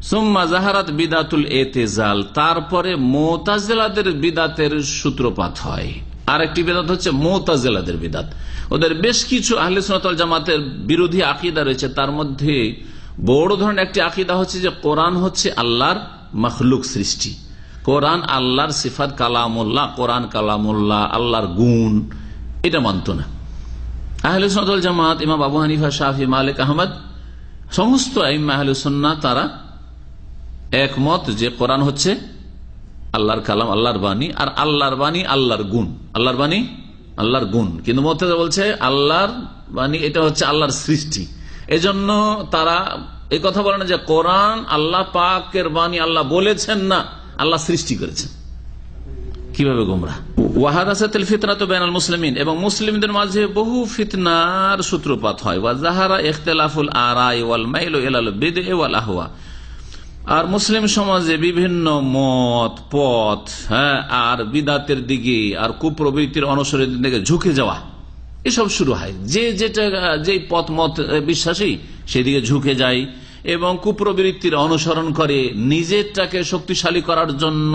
সুম্মা যাহারাত বিদআতুল ইতিজাল, তারপরে মুতাজিলাদের বিদআতের সূত্রপাত হয়। আরেকটি বিদআত হচ্ছে মুতাজিলাদের বিদআত। ওদের বেশ কিছু আহলে সুন্নাত ওয়াল জামাতের বিরোধী আকীদা রয়েছে। তার মধ্যে বড় ধরনের একটি আকীদা হচ্ছে যে কোরআন হচ্ছে আল্লাহর মাখলুক, সৃষ্টি। কোরআন আল্লাহর সিফাত, কালামুল্লাহ, কোরআন কালামুল্লাহ, আল্লাহর গুণ, এটা মানত না আহলে সুন্নাত ওয়াল জামাত। ইমাম আবু হানিফা, শাফি, মালিক, আহমদ, সমস্ত আইম্মা আহলে সুন্নাহ তারা একমত যে কোরআন হচ্ছে আল্লাহর কালাম, আল্লাহর বাণী, আর আল্লাহর বাণী আল্লাহর গুণ, আল্লাহর বাণী আল্লাহর গুণ। কিন্তু মুতাজিলা বলছে আল্লাহর বাণী এটা হচ্ছে আল্লাহর সৃষ্টি। এজন্য তারা এই কথা বলে না যে কোরআন আল্লাহ পাকের বাণী, আল্লাহ বলেছেন না, আল্লাহ সৃষ্টি করেছেন। কিভাবে গোমরাহ। ওয়াহাদাসাতুল ফিতনাতু বাইনাল মুসলিমিন, এবং মুসলিমদের মাঝে বহু ফিতনার সূত্রপাত হয়। ওয়া যাহারা ইখতিলাফুল আরাই ওয়াল মাইলু ইলাল বিদআ ওয়াল আহওয়া, আর মুসলিম সমাজে বিভিন্ন মত, পথ, আর বিদআতের দিকে আর কুপ্রবৃত্তির অনুসরণের দিকে ঝুঁকে যাওয়া, এসব শুরু হয়। যে পথ মত বিশ্বাসী সেদিকে ঝুঁকে যায় এবং কুপ্রবৃত্তির অনুসরণ করে, নিজেরটাকে শক্তিশালী করার জন্য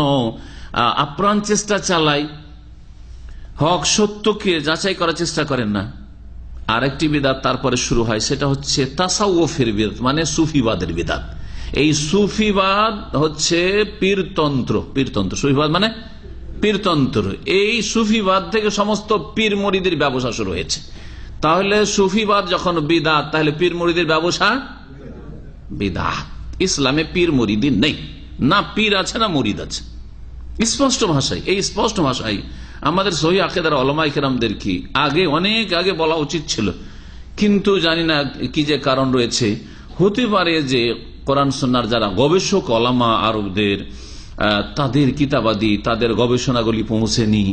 আপ্রাণ চেষ্টা চালায়, হক সত্যকে যাচাই করার চেষ্টা করেন না। আরেকটি বিদআত তারপরে শুরু হয়, সেটা হচ্ছে তাসাউফের বিদআত, মানে সুফিবাদের বিদআত। এই সুফিবাদ হচ্ছে পীরতন্ত্র, পীরতন্ত্র, সুফিবাদ মানে পীরতন্ত্র। এই সুফিবাদ থেকে সমস্ত পীর মুরিদের ব্যবসা শুরু হয়েছে। তাহলে সুফিবাদ যখন বিদআত, তাহলে পীর মুরিদের ব্যবসা বিদআত। ইসলামে পীর মুরিদি নেই, না পীর আছে না মুরিদ আছে। স্পষ্ট ভাষায়, এই স্পষ্ট ভাষায় আমাদের সহিহ আকীদার উলামায়ে কেরামদের কি আগে, অনেক আগে বলা উচিত ছিল, কিন্তু জানি না কি যে কারণ রয়েছে। হতে পারে যে কোরআন সুন্নাহর যারা গবেষক ওলামা আরবদের, তাদের কিতাবাদি, তাদের গবেষণাগুলি পৌঁছেনি,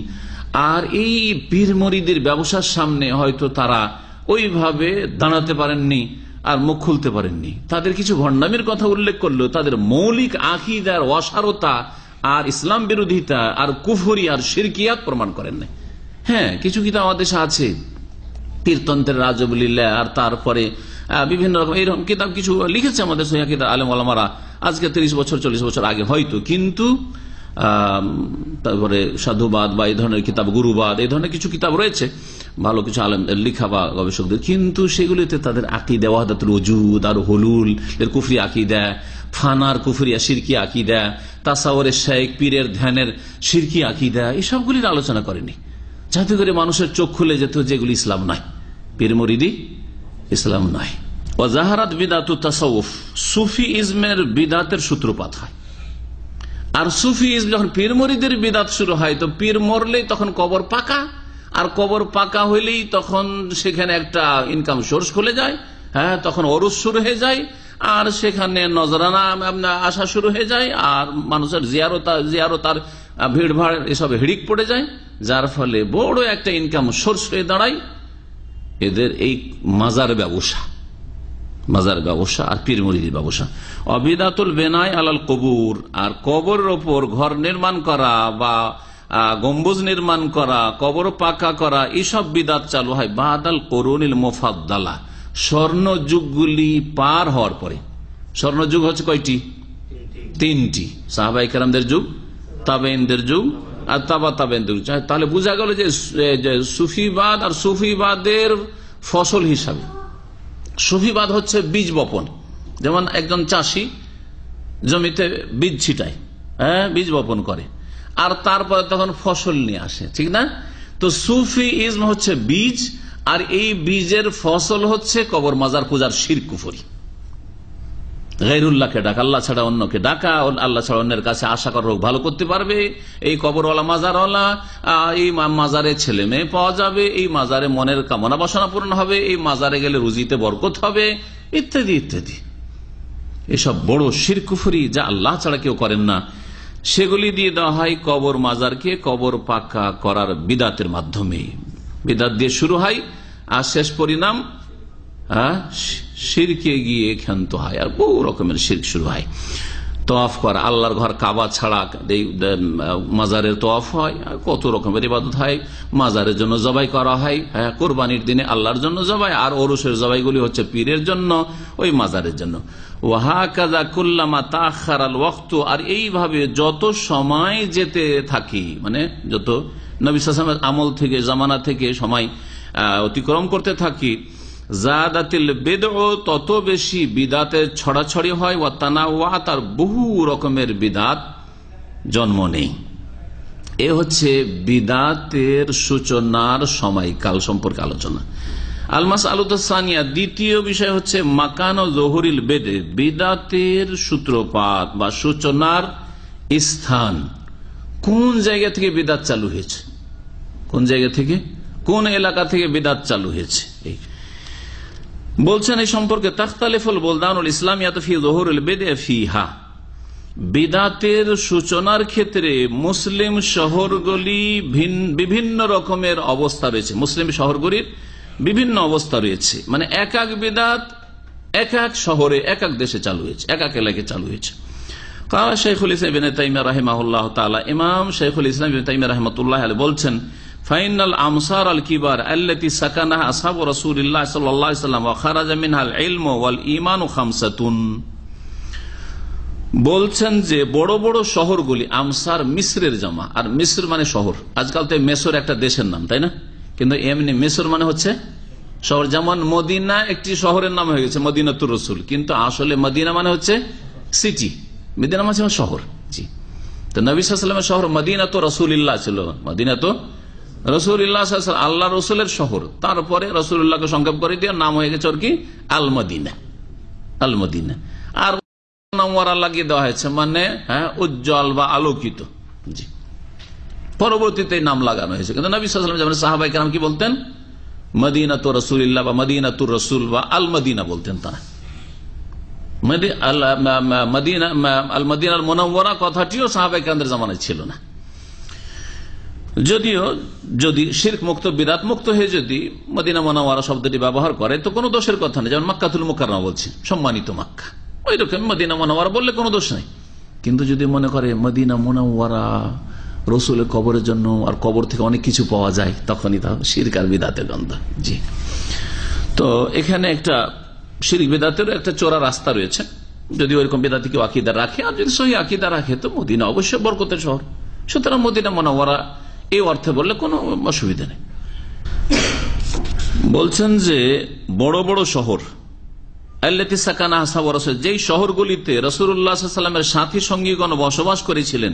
আর এই পীর মুরিদের ব্যবসার সামনে হয়তো তারা ওইভাবে দাঁড়াতে পারেননি আর মুখ খুলতে পারেননি। তাদের কিছু ভণ্ডামির কথা উল্লেখ করলেও তাদের মৌলিক আকীদার অসারতা আর ইসলাম বিরোধিতা আর কুফরি আর শিরকিয়াত প্রমাণ করেন নাই। হ্যাঁ, কিছু কিতাব আমাদের দেশে আছে, পীরতন্ত্রের রাজবলিল্লাহ, আর তারপরে বিভিন্ন রকম এইরকম কিতাব কিছু লিখেছে আমাদের সহিহ আকীদার আলেম ওলামারা আজকে 30 বছর 40 বছর আগে হয়তো। কিন্তু তারপরে সাধুবাদ বা এই ধরনের কিতাব, গুরুবাদ, এই ধরনের কিছু কিতাব রয়েছে ভালো কিছু আলেম লেখা বা গবেষকদের, কিন্তু সেগুলিতে তাদের আকীদা ওয়াহদাতুল ওজুদ আর হুলুল এর কুফরি আকীদা, ফানার কুফরিয়া শিরকি আকীদা, তাসাউরের শাইখ পীরের ধ্যানের শিরকি আকীদা, এই সবগুলির আলোচনা করেনি, যাতে করে মানুষের চোখ খুলে যেত যেগুলি ইসলাম নয়, পীর মুরিদি ইসলাম নয়। ওয়াজাহারাত বিদআতু তাসাউফ, সুফি ইজমের বিদআতের সূত্রপাত হয়। আর সুফি ইজম যখন পীর মুরিদের বিদআত শুরু হয়, তো পীর মরলেই তখন কবর পাকা, আর কবর পাকা হইলেই তখন সেখানে একটা ইনকাম সোর্স খুলে যায়। হ্যাঁ, তখন ওরস শুরু হয়ে যায়, আর সেখানে নজরানা আসা শুরু হয়ে যায়, আর মানুষের জিয়ারত আর ভিড় ভাড় এসব হিড়িক পড়ে যায়, যার ফলে বড় একটা ইনকাম সোর্স হয়ে দাঁড়ায় এদের এই মাজার ব্যবসা, মাজার ব্যবসা আর পীর মুরিদের ব্যবসা। অবিদাতুল বেনাই আলাল কবুর, আর কবরের ওপর ঘর নির্মাণ করা বা গম্বুজ নির্মাণ করা, কবর পাকা করা, এইসব বিদাত চালু হয় বাদাল করুনিল মুফাদ্দালা, স্বর্ণযুগগুলি পার হওয়ার পরে। স্বর্ণযুগ হচ্ছে কয়টি? তিনটি, সাহাবায়ে কেরামদের যুগ, তাবেঈনদের যুগ আর তাবা তাবেঈনদের যুগ। তাহলে বোঝা গেল যে সুফিবাদ আর সুফিবাদের ফসল হিসাবে, সুফিবাদ হচ্ছে বীজ বপন। যেমন একজন চাষি জমিতে বীজ ছিটায়, বীজ বপন করে, আর তারপরে তখন ফসল নিয়ে আসে, ঠিক না? তো সুফি ইজম হচ্ছে বীজ, আর এই বীজের ফসল হচ্ছে কবর মাজার পূজার শিরক কুফরি, গায়রুল্লাহকে ডাকা, আল্লাহ ছাড়া অন্যকে ডাকা, আল্লাহ ছাড়া অন্যের কাছে আশা করা রোগ ভালো করতে পারবে, এই কবরওয়ালা মাজারওয়ালা, এই মাজারে ছেলে মেয়ে পাওয়া যাবে, এই মাজারে মনের কামনা বাসনা পূরণ হবে, এই মাজারে গেলে রুজিতে বরকত হবে, ইত্যাদি ইত্যাদি। এসব বড় শিরক কুফরি যা আল্লাহ ছাড়া কেউ করেন না, সেগুলি দিয়ে দেওয়া হয় কবর মাজারকে কবর পাকা করার বিদাতের মাধ্যমে। বিদাত দিয়ে শুরু হয় আর শেষ পরিণাম শিরকে গিয়ে ক্ষান্ত হয়, আর বহু রকমের শিরক শুরু হয়। তওয়াফ করা, আল্লাহর ঘর কাবা ছাড়া মাজারের তওয়াফ হয়, কত রকমের ইবাদত হয়। মাজারের জন্য জবাই করা হয়, কোরবানির দিনে আল্লাহর জন্য জবাই, আর ওরসের জবাইগুলি হচ্ছে পীরের জন্য, ওই মাজারের জন্য। ওয়াহাকাযা কুল্লামা তাআখারাল ওয়াক্ত, আর এইভাবে যত সময় যেতে থাকি, মানে যত নবী সাল্লাল্লাহু আলাইহি ওয়াসাল্লামের আমল থেকে, জামানা থেকে সময় অতিক্রম করতে থাকি, জাদাতিল বিদউ, তত বেশি বিদাতের ছড়াছড়ি হয়, ওয়া তানাওয়াত, আর বহু রকমের বিদাত জন্ম নেই। এ হচ্ছে বিদাতের সূচনার সময়কাল সম্পর্কে আলোচনা। আল মাসআলাতুস সানিয়া, দ্বিতীয় বিষয় হচ্ছে মাকান ও যুহুরিল বিদআ, বিদাতের সূত্রপাত বা সূচনার স্থান, কোন জায়গা থেকে বিদাত চালু হয়েছে, কোন জায়গা থেকে, কোন এলাকা থেকে বিদাত চালু হয়েছে। বলছেন এই সম্পর্কে তাখতালিফুল বুলদানুল ইসলামিয়াত ফি যুহুরিল বিদআ ফিহা, বিদাতের সূচনার ক্ষেত্রে মুসলিম শহরগুলি বিভিন্ন রকমের অবস্থা রয়েছে। মুসলিম শহরগুলির বিভিন্ন অবস্থা রয়েছে, মানে এক এক বিদাত এক এক শহরে, এক এক দেশে চালু হয়েছে, এক এক এলাকায় চালু হয়েছে। কালা শাইখুল ইসলাম ইবনে তাইমিয়া রাহিমাহুল্লাহ তাআলা, ইমাম শাইখুল ইসলাম ইবনে তাইমিয়া রাহমাতুল্লাহ আলাইহি বলছেন, ফাইনাল আমসার আল কিবার আল্লাতী সাকানাহা আসহাবু রাসূলিল্লাহ সাল্লাল্লাহু আলাইহি ওয়াসাল্লাম ওয়া খারাজা মিনহাল ইলমু ওয়াল ঈমানু খামসাতুন। বলছেন যে বড় বড় শহরগুলি, আমসার মিসরের জামা, আর মিসর মানে শহর। আজকাল তো মেসর একটা দেশের নাম, তাই না? কিন্তু এমনি মিসর মানে হচ্ছে শহর। যেমন মদিনা একটি শহরের নাম হয়ে গেছে, মদিনাতুর রাসূল, কিন্তু আসলে মদিনা মানে হচ্ছে সিটি, মদিনা মানে শহর। জি, তো নবী সাল্লাল্লাহু আলাইহি ওয়াসাল্লামের শহর মদিনাতু রাসূলিল্লাহ ছিল, মদিনাতু রাসূলিল্লাহ সাল্লাল্লাহু আলাইহি ওয়াসাল্লাম, আল্লাহ রাসূলের শহর। তারপরে রাসূলুল্লাহকে সংক্ষেপ করে দিয়ে নাম হয়ে গেছে ওর কি আল মদিনা, আল মদিনা। আর নাম ওরা লাগিয়ে দেওয়া হয়েছে, মানে উজ্জ্বল বা আলোকিত। জি, পরবর্তীতে নাম লাগানো হয়েছে, কিন্তু নবী সাল্লাল্লাহু আলাইহি ওয়াসাল্লাম সাহাবায়ে কেরাম কি বলতেন? মদিনাতু রাসূলিল্লাহ বা মদিনাতুর রাসূল বা আল মদিনা বলতেন তারা। আল মদিনাল মুনাওয়ারা কথাটিও সাহাবায়ে কেরামদের জামানায় ছিল না। যদিও যদি শিরক মুক্ত, বিদাত মুক্ত হয়ে যদি মদিনা মুনাওয়ারা শব্দটি ব্যবহার করে তো কোনো দোষের কথা নেই। যেমন মক্কাতুল মুকাররমা বলছি, সম্মানিত মক্কা, ওই রকম মদিনা মুনাওয়ারা বললে কোনো দোষ নাই। কিন্তু যদি মনে করে মদিনা মুনাওয়ারা রসুলের কবরের জন্য, আর কবর থেকে অনেক কিছু পাওয়া যায়, তখনই তা শিরক আর বিদাতের গন্ধ। জি, তো এখানে একটা শিরক বিদাতেরও একটা চোরা রাস্তা রয়েছে। যদি ওইরকম বিদাতি কেউ আকীদা রাখে, আর যদি সহি আকীদা রাখে, তো মদিনা অবশ্যই বরকতের শহর। সুতরাং মদিনা মুনাওয়ারা এই অর্থে বললে কোনো অসুবিধা নেই। বলছেন যে বড় বড় শহর, আল্লাতী সাকানাহা আসহাবু রাসূল, যেই শহরগুলিতে রাসূলুল্লাহ সাল্লাল্লাহু আলাইহি ওয়াসাল্লামের সাথী সঙ্গীগণ বসবাস করেছিলেন,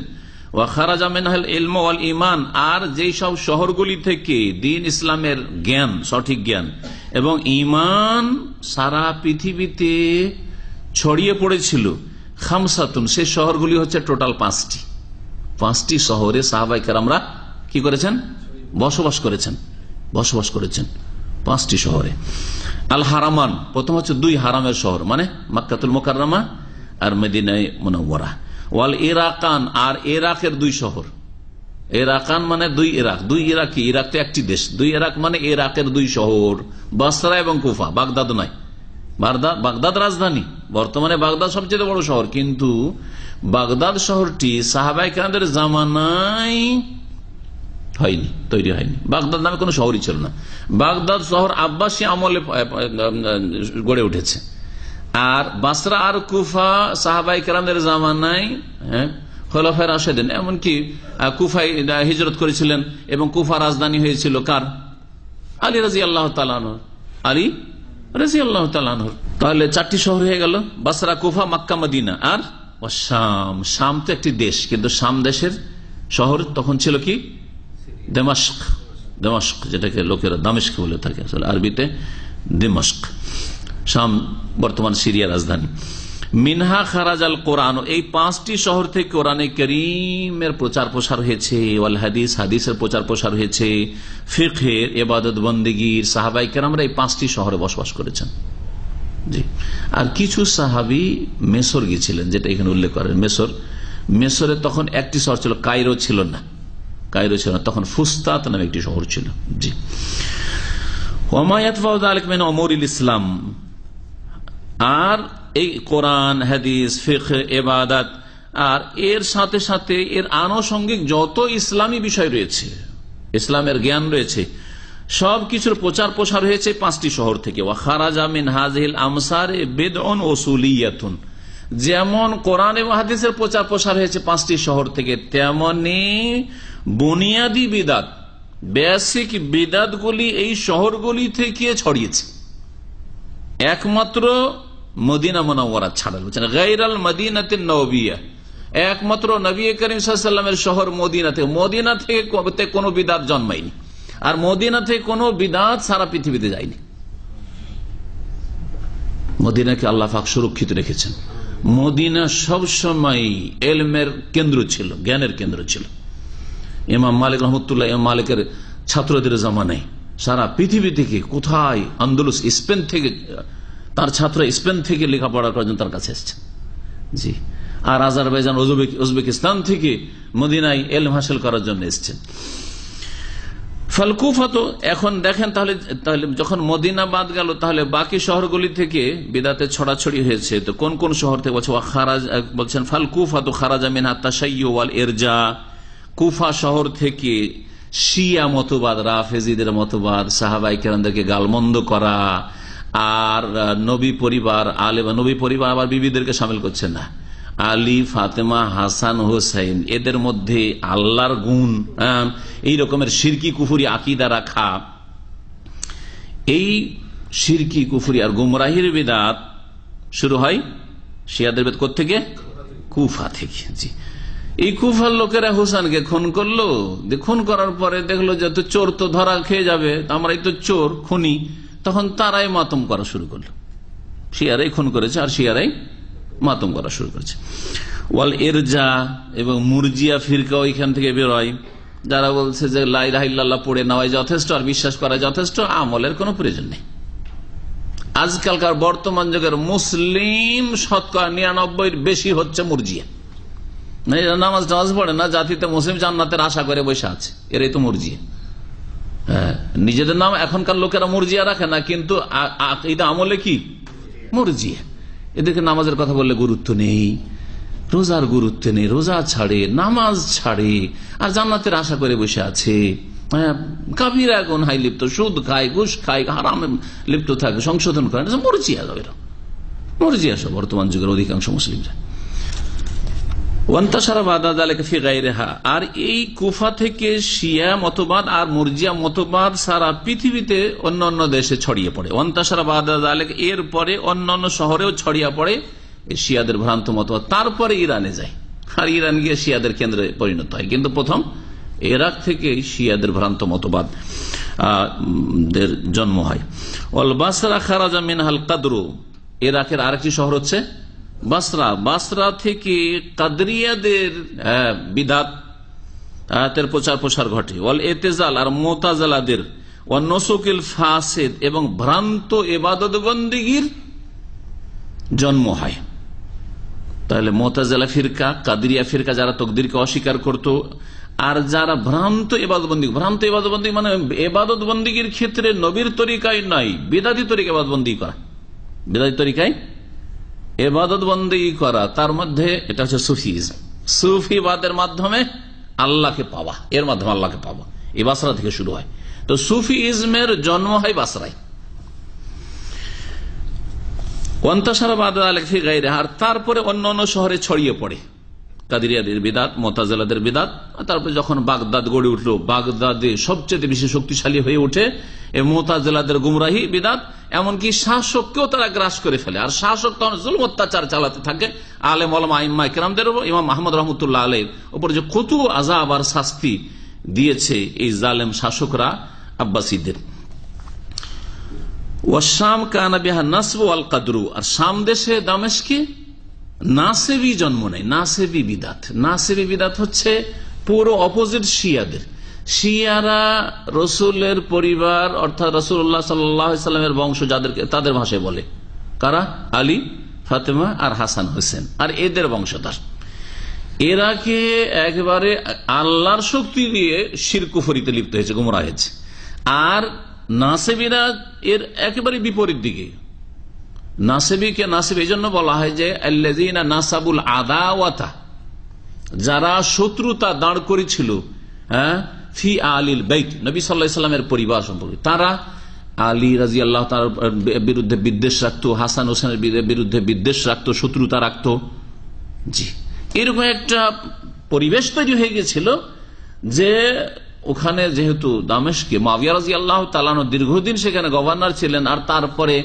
ওয়া খারাজা মিনহাল ইলমু ওয়াল ঈমান, আর যেই সব শহরগুলি থেকে দ্বীন ইসলামের জ্ঞান, সঠিক জ্ঞান এবং ঈমান সারা পৃথিবীতে ছড়িয়ে পড়েছিল, খামসাতুন, সেই শহরগুলি হচ্ছে টোটাল পাঁচটি শহরে সাহাবায়ে কেরামরা কি করেছেন? বসবাস করেছেন 5টি শহরে। আল হারামান, প্রথম হচ্ছে 2 হারামের শহর, মানে মক্কাতুল মুকাররমা আর মদিনায়ে মুনাওয়ারা। ওয়াল ইরাকান, আর ইরাকের 2 শহর। ইরাকান মানে 2 ইরাক, 2 ইরাক কি? ইরাক তো একটি দেশ। 2 ইরাক মানে ইরাকের 2 শহর, বাসরা এবং কুফা। বাগদাদ নয়, বাগদাদ রাজধানী, বর্তমানে বাগদাদ সবচেয়ে বড় শহর, কিন্তু বাগদাদ শহরটি সাহাবায়ে কেরামদের জামানায় হয়নি, তৈরি হয়নি। বাগদাদ নামে কোনো শহরই ছিল না। বাগদাদ শহর আব্বাসী আমলে গড়ে উঠেছে। আর বাসরা আর কুফা সাহাবাই কেরামদের জামানায় খোলাফায়ে রাশেদিন, এমনকি কুফায় হিজরত করেছিলেন এবং কুফা রাজধানী হয়েছিল কার? আলী রাদিয়াল্লাহু তাআলা আনহু। আলী রাদিয়াল্লাহু তাআলা আনহু। তাহলে 4টি শহর হয়ে গেল, বাসরা, কুফা, মক্কা, মদিনা আর শাম। শাম তো একটি দেশ, কিন্তু শাম দেশের শহর তখন ছিল কি? দামেস্ক। দামেস্ক, যেটাকে লোকেরা দামেস্ক বলে থাকে, আসলে আরবিতে দামেস্ক। শাম বর্তমান সিরিয়ার রাজধানী। মিনহা খারাজ আল কোরআন, এই 5টি শহর থেকে কোরআনে কারীমের প্রচার প্রসার হয়েছে। ওয়াল হাদিস, হাদিসের প্রচার প্রসার হয়েছে। ফিকহের, ইবাদত বন্দেগীর, সাহাবায়ে কেরামরা এই 5টি শহরে বসবাস করেছেন। জি। আর কিছু সাহাবী মেসর গিয়েছিলেন, যেটা এখানে উল্লেখ করেন। মেসরে তখন একটি শহর ছিল, কায়রো ছিল না। কায়রো ছিল না, তখন ফুস্তাত নামে একটি শহর ছিল। জি। ওয়া ইয়াতবাউ যালিকা মিন উমুরিল ইসলাম, আর এই কোরআন, হাদিস, ফিকহ, ইবাদত আর এর সাথে সাথে এর আনুষঙ্গিক যত ইসলামী বিষয় রয়েছে, ইসলামের জ্ঞান রয়েছে, সবকিছুর প্রচার প্রসার হয়েছে 5টি শহর থেকে। ওয়া খারাজা মিন হাযিহিল আমসার বিদউন উসুলিয়াতুন, যেমন কোরআন এবং হাদিসের প্রচার প্রসার হয়েছে 5টি শহর থেকে, তেমনি বুনিয়াদি বিদাত, বেসিক বিদাতগুলি এই শহরগুলি থেকে ছড়িয়েছে। একমাত্র মদিনা মুনাওয়ারা ছাড়া, বলছেন গায়রাল মদিনাতিন নববিয়া, একমাত্র নবী করিম সাল্লাল্লাহু আলাইহি ওয়াসাল্লামের শহর মদিনা থেকে কোনো বিদাত জন্মায়নি, আর মদিনা থেকে কোনো বিদাত সারা পৃথিবীতে যায়নি। মদিনাকে আল্লাহ পাক সুরক্ষিত রেখেছেন। মদিনা সবসময় ইলমের কেন্দ্র ছিল, জ্ঞানের কেন্দ্র ছিল। ইমাম মালিক রহমতুল্লাহ, ইমাম মালিকের ছাত্রদের জামানায় সারা পৃথিবী থেকে, কোথায়, আন্দোলস, স্পেন থেকে, তার ছাত্র স্পেন থেকে লেখাপড়া করার জন্য তার কাছে এসছেন। জি। আর আজারবাইজান, উজবেকিস্তান থেকে মদিনায় ইলম হাসিল করার জন্য এসছেন। ফালকুফা, তো এখন দেখেন তাহলে যখন মদিনা বাদ গেল, তাহলে বাকি শহরগুলি থেকে বিদাতে ছড়াছড়ি হয়েছে। তো কোন কোন শহর থেকে বলছেন ফালকুফা তো খারাজা মিনহা তাশাইয়্যু ওয়াল ইরজা, কুফা শহর থেকে শিয়া মতবাদ, রাফেজিদের মতবাদ, সাহাবায়ে কেরামদেরকে গালমন্দ করা, আর নবী পরিবার, নবী পরিবার আবার বিবিদেরকে শামিল করছে না, আলী, ফাতেমা, হাসান, হোসেন, এদের মধ্যে আল্লাহর গুণ, এই রকমের শিরকি কুফরি আকীদা রাখা, এই শিরকি কুফরি আর গুমরাহির বিদআত শুরু হয় শিয়াদের বিদআত কোত্থেকে? কুফা থেকে। জি। এই কুফার লোকেরা হোসেনকে খুন করলো, খুন করার পরে দেখলো যে তো চোর তো ধরা খেয়ে যাবে, আমরাই তো চোর, খুনি, তখন তারাই মাতম করা শুরু করলো। শিয়ারাই খুন করেছে আর শিয়ারাই মাতম করা শুরু করেছে। ওয়াল ইরজা, এবং মুরজিয়া ফিরকা ওইখান থেকে বেরোয়, যারা বলছে যে লা ইলাহা ইল্লাল্লাহ পড়ে নেওয়াই যথেষ্ট আর বিশ্বাস করা যথেষ্ট, আমলের কোনো প্রয়োজন নেই। আজকালকার বর্তমান যুগের মুসলিম শতকরা 99 বেশি হচ্ছে মুরজিয়া। নামাজ টামাজ পড়ে না, জাতিতে মুসলিম জান্নাতের আশা করে বসে আছে, এরাই তো মুরজিয়া। নিজেদের নাম এখনকার লোকেরা মুরজিয়া রাখে না, কিন্তু আকীদা আমলে কি মুরজিয়া। এদেরকে নামাজের কথা বললে গুরুত্ব নেই, রোজার গুরুত্ব নেই, রোজা ছাড়ে, নামাজ ছাড়ে, আর জান্নাতের আশা করে বসে আছে। কাফিরা এখন হাই লিপ্ত, সুদ খায়, ঘুষ খায়, হারামে লিপ্ত থাকে, সংশোধন করে, মুরজিয়া যাবে, মুরজিয়া সব বর্তমান যুগের অধিকাংশ মুসলিমরা। আর এই কুফা থেকে শিয়া মতবাদ আর মুরজিয়া মতবাদ সারা পৃথিবীতে অন্যান্য দেশে ছড়িয়ে পড়ে। এর পরে অন্যান্য শহরেও ছড়িয়ে পড়ে শিয়াদের ভ্রান্ত মতবাদ, তারপরে ইরানে যায়, আর ইরান গিয়ে শিয়াদের কেন্দ্রে পরিণত হয়। কিন্তু প্রথম ইরাক থেকে শিয়াদের ভ্রান্ত মতবাদ জন্ম হয়। ওয়াল বাসরা খারাজা মিনহাল কাদরু, ইরাকের আরেকটি শহর হচ্ছে বাসরা। বাসরা থেকে কাদরিয়াদের বিদআতের প্রচার প্রসার ঘটে। ওয়াল ইতিজাল, আর মুতাজিলাদের, ওয়ান নুসুকিল ফাসিদ, এবং ভ্রান্ত ইবাদত বন্দেগীর জন্ম হয়। তাহলে মুতাজিলা ফিরকা, কাদরিয়া ফিরকা যারা তাকদীরকে অস্বীকার করত, আর যারা ভ্রান্ত ইবাদতবন্দি, ভ্রান্ত ইবাদতবন্দি মানে ইবাদত বন্দেগীর ক্ষেত্রে নবীর তরিকায় নাই, বিদাতি তরিকা ইবাদতবন্দি করা, বিদাতি তরিকায় ইবাদত বন্দেগী করা, তার মধ্যে এটা হচ্ছে সুফিজম। সুফিবাদের মাধ্যমে আল্লাহকে পাওয়া, এর মাধ্যমে আল্লাহকে পাওয়া, এই বাসরা থেকে শুরু হয়। তো সুফি ইজমের জন্ম হয় বাসরায়। আর তারপরে অন্য অন্য শহরে ছড়িয়ে পড়ে কাদিরিয়াদের বিদাত, মুতাজিলাদের বিদাত। তারপরে যখন বাগদাদ গড়ে উঠলো, বাগদাদে সবচেয়ে বেশি শক্তিশালী হয়ে ওঠে এই মুতাজিলাদের গুমরাহি বিদাত, এমনকি শাসককেও তারা গ্রাস করে ফেলে। আর শাসক তখন জুলম অত্যাচার চালাতে থাকে আলেম ওলামা ইম্মা কিরামদের উপর। ইমাম আহমদ রহমতুল্লাহ আলাইহির উপর যে কত আযাব আর শাস্তি দিয়েছে এই জালেম শাসকরা আব্বাসীদের। ওয়াশাম কানা বিহা নাসব ওয়াল কদরু, আর শাম দেশে দামেস্কে নাসেবি জন্ম নেয়। নাসেবি বিদাত, নাসেবি বিদাত হচ্ছে পুরো অপোজিট শিয়াদের। শিয়ারা রসুলের পরিবার অর্থাৎ রসুল্লাহ সাল্লামের বংশ যাদেরকে, তাদের ভাষায় বলে কারা? আলী, ফাতেমা আর হাসান হোসেন, আর এদের বংশধর। এরাকে একবারে আল্লাহর শক্তি দিয়ে শিরক কুফরিতে লিপ্ত হয়েছে, গুমরাহ হয়েছে। আর নাসেবিরা এর একেবারে বিপরীত দিকে। নাসেবিকে নাসেব এই জন্য বলা হয় যে আল্লাযীনা নাসাবুল আদাওয়াতা, যারা শত্রুতা দাঁড় করেছিল ফি আলিল বাইত, নবী সাল্লাল্লাহু আলাইহি সাল্লামের পরিবার সম্পর্কে। তারা আলী রাদিয়াল্লাহু তাআলার বিরুদ্ধে বিদ্বেষ রাখতো, হাসান হোসেনের বিরুদ্ধে বিদ্বেষ রাখতো, শত্রুতা রাখতো। জি, এরকম একটা পরিবেশ তৈরি হয়ে গেছিল যে ওখানে যেহেতু দামেস্কে মুআবিয়া রাদিয়াল্লাহু তাআলা দীর্ঘদিন সেখানে গভর্নর ছিলেন, আর তারপরে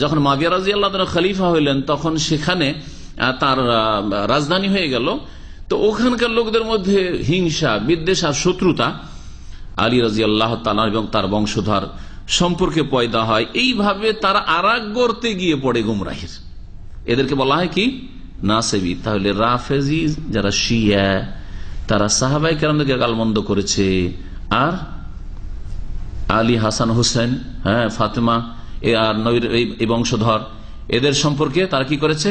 যখন মুআবিয়া রাদিয়াল্লাহু তাআলা খলিফা হইলেন তখন সেখানে তার রাজধানী হয়ে গেল। তো ওখানকার লোকদের মধ্যে হিংসা, বিদ্বেষ আর শত্রুতা আলী রাদিয়াল্লাহু তাআলা এবং তার বংশধর সম্পর্কে পয়দা হয়। এইভাবে তারা আরাক গর্তে গিয়ে পড়ে গুমরাহির। এদেরকে বলা হয় কি? নাসেবি। তাহলে রাফেজি যারা শিয়া, তারা সাহাবায়ে কেরামদেরকে গালমন্দ করেছে, আর আলী, হাসান হোসেন, ফাতেমা আর নবীর এই বংশধর, এদের সম্পর্কে তারা কি করেছে?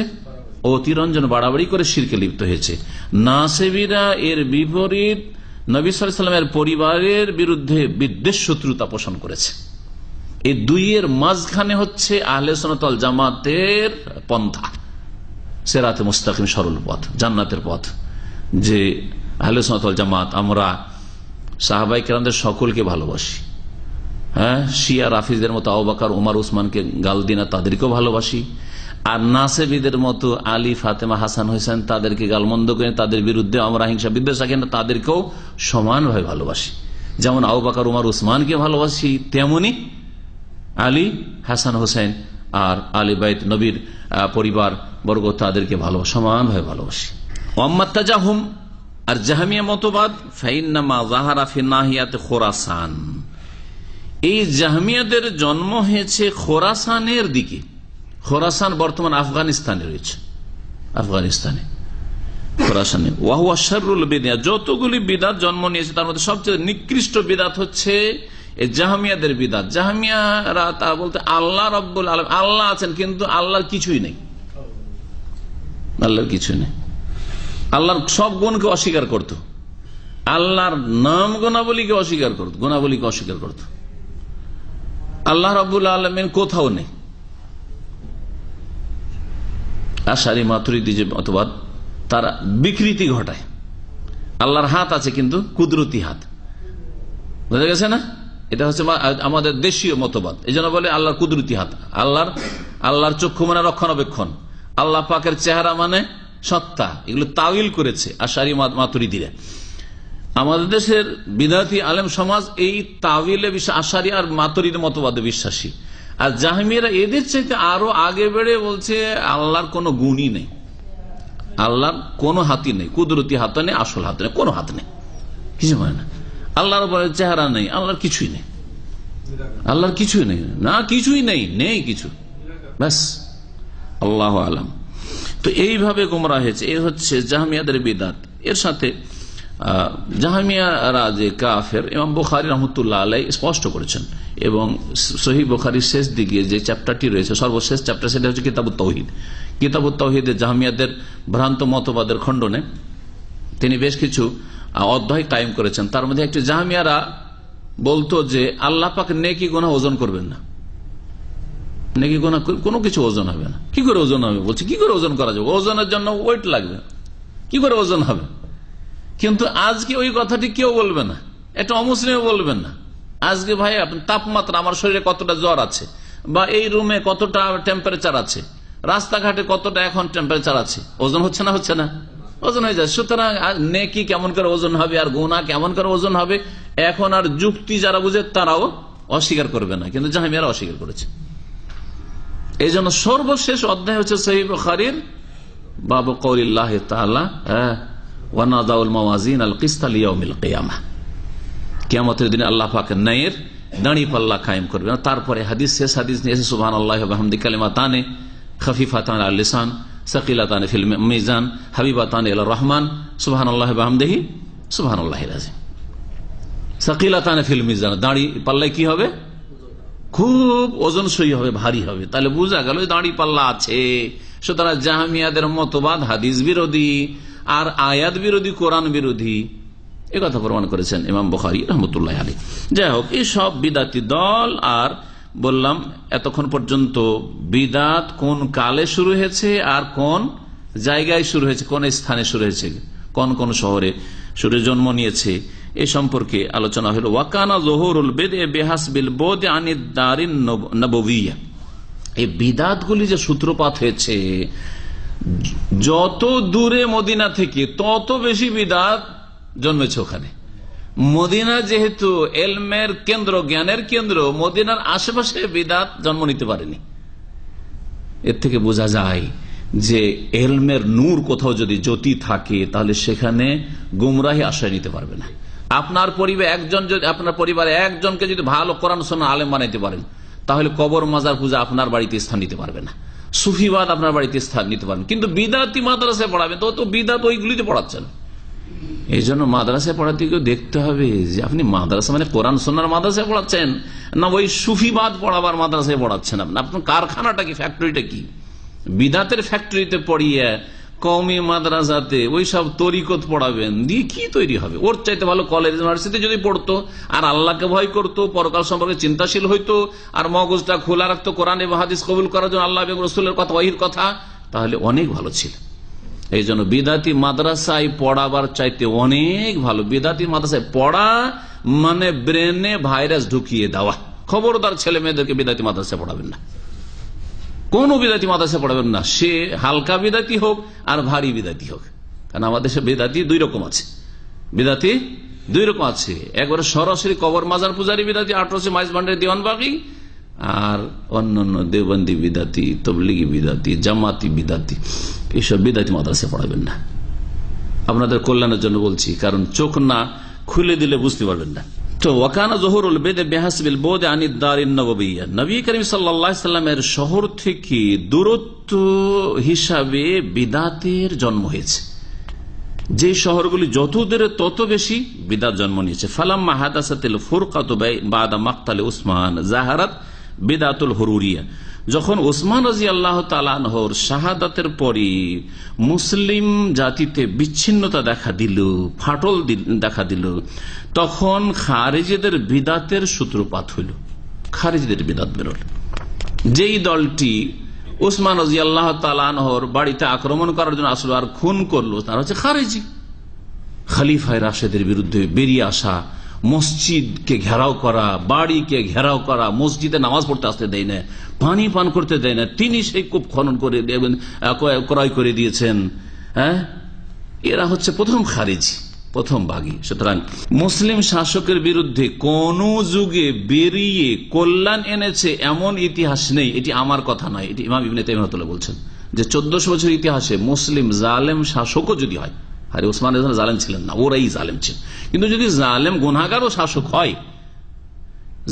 অতিরঞ্জন, বাড়াবাড়ি করে শিরকে লিপ্ত হয়েছে। নাসেবিরা এর বিপরীত নবী সাল্লাল্লাহু আলাইহি ওয়াসাল্লামের পরিবারের বিরুদ্ধে বিদ্বেষ, শত্রুতা পোষণ করেছে। এই দুইয়ের মাঝখানে হচ্ছে আহলে সুন্নাত ওয়াল জামাতের পন্থা, সিরাতে মুস্তাকিম, সরল পথ, জান্নাতের পথ। যে আহলে সুন্নাত ওয়াল জামাত আমরা সাহাবায়ে কেরামদের সকলকে ভালোবাসি, শিয়া রাফিজদের মতো আবু বকর, ওমর, উসমানকে গাল দিনা তাদেরকেও ভালোবাসি। আর নাসেবিদের মতো আলী, ফাতেমা, হাসান হোসেন তাদেরকে গালমন্দ করে তাদের বিরুদ্ধে আমরা হিংসা বিদ্বেষ রাখি না, তাদেরকেও সমানভাবে ভালোবাসি। যেমন আবু বকর, ওমর, উসমানকে ভালোবাসি, তেমনি আলী, হাসান হোসেন আর আলী বাইত, নবীর পরিবার বর্গ, তাদেরকে সমানভাবে ভালোবাসি। ওয়াম্মাত তাজাহুম, আর জাহমিয়া মতবাদ, ফাইন্নামা যাহারা ফি নাহিয়াত খোরাসান, এই জাহমিয়াদের জন্ম হয়েছে খোরাসানের দিকে। খোরাসান বর্তমান আফগানিস্তানে রয়েছে, আফগানিস্তানে খোরাসানে। ওয়াহুয়া শাররুল বিদআত, যতগুলি বিদআত জন্ম নিয়েছে তার মধ্যে সবচেয়ে নিকৃষ্ট বিদআত হচ্ছে এই জাহমিয়াদের বিদআত। জাহমিয়ারা তা বলতে আল্লাহ রাব্বুল আলামিন, আল্লাহ আছেন কিন্তু আল্লাহর কিছুই নেই, আল্লাহর কিছুই নেই। আল্লাহর সব গুণকে অস্বীকার করত, আল্লাহর নাম গুণাবলীকে অস্বীকার করত, গুণাবলীকে অস্বীকার করত। আল্লাহ রাব্বুল আলামিন কোথাও নেই। আশারি মাতুরিদি যে মতবাদ, তারা বিকৃতি ঘটায়। আল্লাহর হাত আছে কিন্তু কুদরতি হাত, বুঝা গেছে না? এটা হচ্ছে আমাদের দেশীয় মতবাদ। এই জন্য বলে আল্লাহর কুদরতি হাত, আল্লাহর চক্ষু মানে রক্ষণাবেক্ষণ, আল্লাহ পাকের চেহারা মানে সত্তা। এগুলো তাওয়িল করেছে আশারি মাতুরিদিরা। আমাদের দেশের বিদাতি আলেম সমাজ এই তাওয়িলে আশারি আর মাতুরিদি মতবাদে বিশ্বাসী। আর জাহমিয়ারা এদের চাইতে আরো আগে বেড়ে বলছে আল্লাহর কোনো গুণই নেই, আল্লাহর কোনো হাতই নেই, কুদরতি হাত নেই, আসল হাত নেই, কোনো হাত নেই, কিছু মানে না। আল্লাহর উপরে চেহারা নেই, আল্লাহর কিছুই নেই, আল্লাহর কিছুই নেই, না কিছুই নেই, নেই কিছু, ব্যাস। আল্লাহু আলাম। তো এইভাবে গোমরাহ হয়েছে। এ হচ্ছে জাহমিয়াদের বিদআত। এর সাথে জাহমিয়ারা যে কাফের, ইমাম বুখারী রাহমাতুল্লাহ আলাইহি স্পষ্ট করেছেন, এবং সহিহ বুখারীর শেষ দিকে যে চ্যাপ্টারটি রয়েছে, সর্বশেষ চ্যাপ্টার, সেটা হচ্ছে কিতাবুত তাওহীদ। কিতাবুত তাওহীদে জাহমিয়াদের ভ্রান্ত মতবাদের খণ্ডনে তিনি বেশ কিছু অধ্যায় কায়েম করেছেন। তার মধ্যে একটি, জাহমিয়ারা বলতো যে আল্লাহ পাক নেকি গুনাহ ওজন করবেন না, নেকি গুনাহ কোনো কিছু ওজন হবে না। কি করে ওজন হবে? বলছে কি করে ওজন করা যাবে? ওজনের জন্য ওয়েট লাগবে, কি করে ওজন হবে? কিন্তু আজকে ওই কথাটি কেউ বলবে না, একটা অমুসলিমে বলবেন না আজকে ভাই তাপমাত্রা আমার শরীরে কতটা জ্বর আছে, বা এই রুমে কতটা টেম্পারেচার আছে, রাস্তাঘাটে কতটা এখন টেম্পারেচার আছে, ওজন হচ্ছে না? হচ্ছে না, ওজন হয়ে যায়। সুতরাং নেকি কেমন করে ওজন হবে আর গুনাহ কেমন করে ওজন হবে, এখন আর যুক্তি যারা বুঝে তারাও অস্বীকার করবে না, কিন্তু জাহামিয়ারা অস্বীকার করেছে। এই জন্য সর্বশেষ অধ্যায় হচ্ছে সহিহ বুখারীর বাবু কওলিল্লাহি তাআলা ওয়া নাযাউল মাওয়াজিন আল কিসতা লিয়াউমিল কিয়ামাহ, কিয়ামতের দিনে আল্লাহ পাক ন্যায়ের দাঁড়ি পাল্লা কায়েম করবেন। তারপরে হাদিস, শেষ হাদিস নিয়ে এসে সুবহানাল্লাহি ওয়া বিহামদিহি কালিমাতানে খাফিফাতান আল লিসান সাকিলাতান ফিল মিজান হাবিবাতান ইলার রহমান সুবহানাল্লাহি ওয়া বিহামদিহি সুবহানাল্লাহিল আযীম। সাকিলাতান ফিল মিজান, দাঁড়ি পাল্লায় কি হবে? খুব ওজনসই হবে, ভারী হবে। তাহলে বোঝা গেল দাঁড়ি পাল্লা আছে। সুতরাং জাহামিয়াদের মতবাদ হাদিস বিরোধী আর আয়াত বিরোধী, কোরআন বিরোধী, এ কথা প্রমাণ করেছেন ইমাম বুখারী রাহমাতুল্লাহি আলাইহি। যাই হোক, এই সব বিদাতি দল। আর বললাম এতক্ষণ পর্যন্ত বিদাত কোন কালে শুরু হয়েছে আর কোন জায়গায় শুরু হয়েছে, কোন স্থানে শুরু হয়েছে, কোন কোন শহরে শুরু জন্ম নিয়েছে, এ সম্পর্কে আলোচনা হলো। ওয়াকানা যুহুরুল বিদআ বিহাসবিল বুদ আনিদ দারিন নববিয়্যা, এই বিদাতগুলি যে সূত্রপাত হয়েছে, যত দূরে মদিনা থেকে তত বেশি বিদাত জন্মেছে ওখানে। মদিনা যেহেতু এলমের কেন্দ্র, জ্ঞানের কেন্দ্র, মদিনার আশেপাশে বিদাত জন্ম নিতে পারেনি। এর থেকে বোঝা যায় যে এলমের নূর কোথাও যদি জ্যোতি থাকে তাহলে সেখানে গুমরাহি আশ্রয় নিতে পারবে না। আপনার পরিবারে একজনকে যদি ভালো কোরআন শোনা আলেম বানাইতে পারেন, তাহলে কবর মাজার পূজা আপনার বাড়িতে স্থান নিতে পারবে না, সুফিবাদ আপনার বাড়িতে স্থান নিতে পারবেন। কিন্তু বিদাতি মাদ্রাসায় পড়াবেন তো বিদাত ওইগুলিতে পড়াচ্ছেন। এই জন্য মাদ্রাসায় পড়াতে গিয়ে দেখতে হবে যে আপনি মাদ্রাসা মানে কোরআন সুন্নাহর মাদ্রাসায় পড়াচ্ছেন না ওই সুফিবাদ পড়াবার মাদ্রাসায় পড়াচ্ছেন। আপনার কারখানাটা কি, ফ্যাক্টরিটা কি? বিদাতের ফ্যাক্টরিতে পড়িয়ে কওমি মাদ্রাসাতে ওই সব তরিকত পড়াবেন, দিয়ে কি তৈরি হবে? ওর চাইতে ভালো কলেজ ইউনিভার্সিটি যদি পড়তো আর আল্লাহকে ভয় করতো, পরকাল সম্পর্কে চিন্তাশীল হইতো, আর মগজটা খোলা রাখতো কোরআন এবং হাদিস কবুল করার জন্য, আল্লাহ এবং রাসূলের কথা, ওহির কথা, তাহলে অনেক ভালো ছিল। এই জন্য বিদাতি মাদ্রাসায় পড়াবার চাইতে অনেক ভালো বিদাতি মাদ্রাসায় পড়া মানে ব্রেনে ভাইরাস ঢুকিয়ে দেওয়া। খবরদার ছেলে মেয়েদেরকে বিদাতি মাদ্রাসায় পড়াবেন না, কোন বিদাতি মাদ্রাসায় পড়াবেন না, সে হালকা বিদাতি হোক আর ভারী বিদাতি হোক। কারণ আমাদের দেশে বিদাতি দুই রকম আছে, বিদাতি দুই রকম আছে। একবারে সরাসরি কবর মাজার পূজারী বিদাতি, 1800 মাইজ ভান্ডারি দেওয়ানবাগী, আর অন্যান্য দেওবন্দি বিদাতি, তবলিগি বিদাতি, জামাতি বিদাতি, এইসব বিদাতি মাদ্রাসায় পড়াবেন না। আপনাদের কল্যাণের জন্য বলছি, কারণ চোখ না খুলে দিলে বুঝতে পারবেন না। তো ওয়াকানা যুহুরুল বিদআ বিহাসবিল বুদ আনিদ দারিন নববিয়্যা, নবী করিম সাল্লাল্লাহু আলাইহি সাল্লামের শহর থেকে দূরত্ব হিসাবে বিদাতের জন্ম হয়েছে। যে শহরগুলি যত দূরে তত বেশি বিদাত জন্ম নিয়েছে। ফালাম্মা হাদাসাতিল ফুরকাতু বাদা মাকতাল উসমান জাহারাত বিদাতুল হুরুরিয়া, যখন উসমান রাদিয়াল্লাহু তাআলা আনহুর শাহাদাতের পরই মুসলিম জাতিতে বিচ্ছিন্নতা দেখা দিল, ফাটল দেখা দিল, তখন খারিজিদের বিদাতের সূত্রপাত হইল, খারিজিদের বিদাত বেরোল। যেই দলটি উসমান রাদিয়াল্লাহু তাআলা আনহুর বাড়িতে আক্রমণ করার জন্য আসলো আর খুন করলো, তারা হচ্ছে খারিজি। খলিফায়ে রাশেদের বিরুদ্ধে বেরিয়ে আসা, মসজিদকে ঘেরাও করা, বাড়িকে ঘেরাও করা, মসজিদে নামাজ পড়তে আসতে দেয় না, পানি পান করতে দেয় না, তিনি সেই কূপ খনন করে ক্রয় করে দিয়েছেন। এরা হচ্ছে প্রথম খারিজি, প্রথম বাগী। সুতরাং মুসলিম শাসকের বিরুদ্ধে কোন যুগে বেরিয়ে কল্যাণ এনেছে এমন ইতিহাস নেই। এটি আমার কথা নয়, এটি ইমাম ইবনে তাইমিয়া রাহিমাহুল্লাহ বলছেন যে 1400 বছর ইতিহাসে মুসলিম জালেম শাসকও যদি হয়, আরে ওসমান জালেম ছিলেন না, ওরাই জালেম ছিল, কিন্তু যদি জালেম গুনাহগার ও শাসক হয়,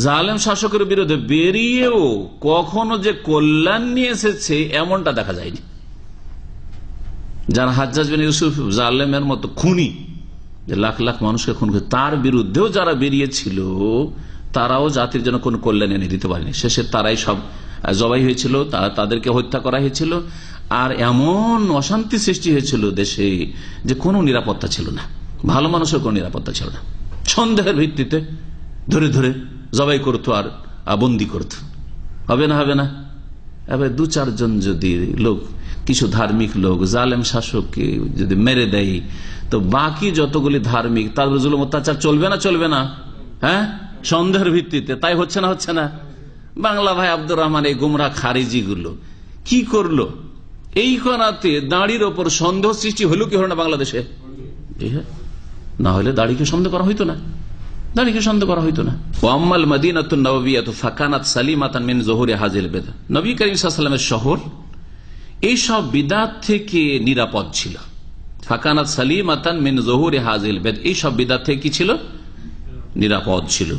জালেম শাসকের বিরুদ্ধে বেরিয়েও কখনো যে কল্যাণ নিয়ে এসেছে এমনটা দেখা যায়নি। যারা হাজ্জাজ বিন ইউসুফ জালেমের মতো খুনি, যে লাখ লাখ মানুষকে খুন করে, তার বিরুদ্ধেও যারা বেরিয়েছিল তারাও জাতির জন্য কোন কল্যাণ এনে দিতে পারেনি। শেষে তারাই সব জবাই হয়েছিল, তাদেরকে হত্যা করা হয়েছিল, আর এমন অশান্তি সৃষ্টি হয়েছিল দেশে যে কোনো নিরাপত্তা ছিল না, ভালো মানুষের কোনো নিরাপত্তা ছিল না। সন্দেহের ভিত্তিতে ধরে ধরে জবাই করতো আর বন্দি করতো। হবে না, হবে না। এবার 2-4 জন যদি লোক কিছু ধার্মিক লোক জালেম শাসককে যদি মেরে দেয়, তো বাকি যতগুলি ধার্মিক তার জুলুম অত্যাচার চলবে না চলবে না? হ্যাঁ, সন্দেহের ভিত্তিতে। তাই হচ্ছে না হচ্ছে না? বাংলা ভাই আব্দুর রহমান এই গুমরা খারিজি গুলো কি করলো? এই করাতে দাড়ির ওপর সন্দেহ সৃষ্টি হলো কি হলো না বাংলাদেশে? না হলে দাড়িকে সন্দেহ করা হইতো না, দাড়িকে সন্দেহ করা হইতো না। ওয়াম্মাল মাদিনাতুন নববিয়াতু ফাকানাত সালিমাতান মিন যুহুরি হাযিল বিদআহ। নবী করিম সাল্লাল্লাহু আলাইহি ওয়াসাল্লামের শহর এই সব বিদআত থেকে নিরাপদ ছিল। ফাকানাত সালিমাতান মিন যুহুরি হাযিল বিদআহ, এই সব বিদআত থেকে কি ছিল? নিরাপদ ছিল।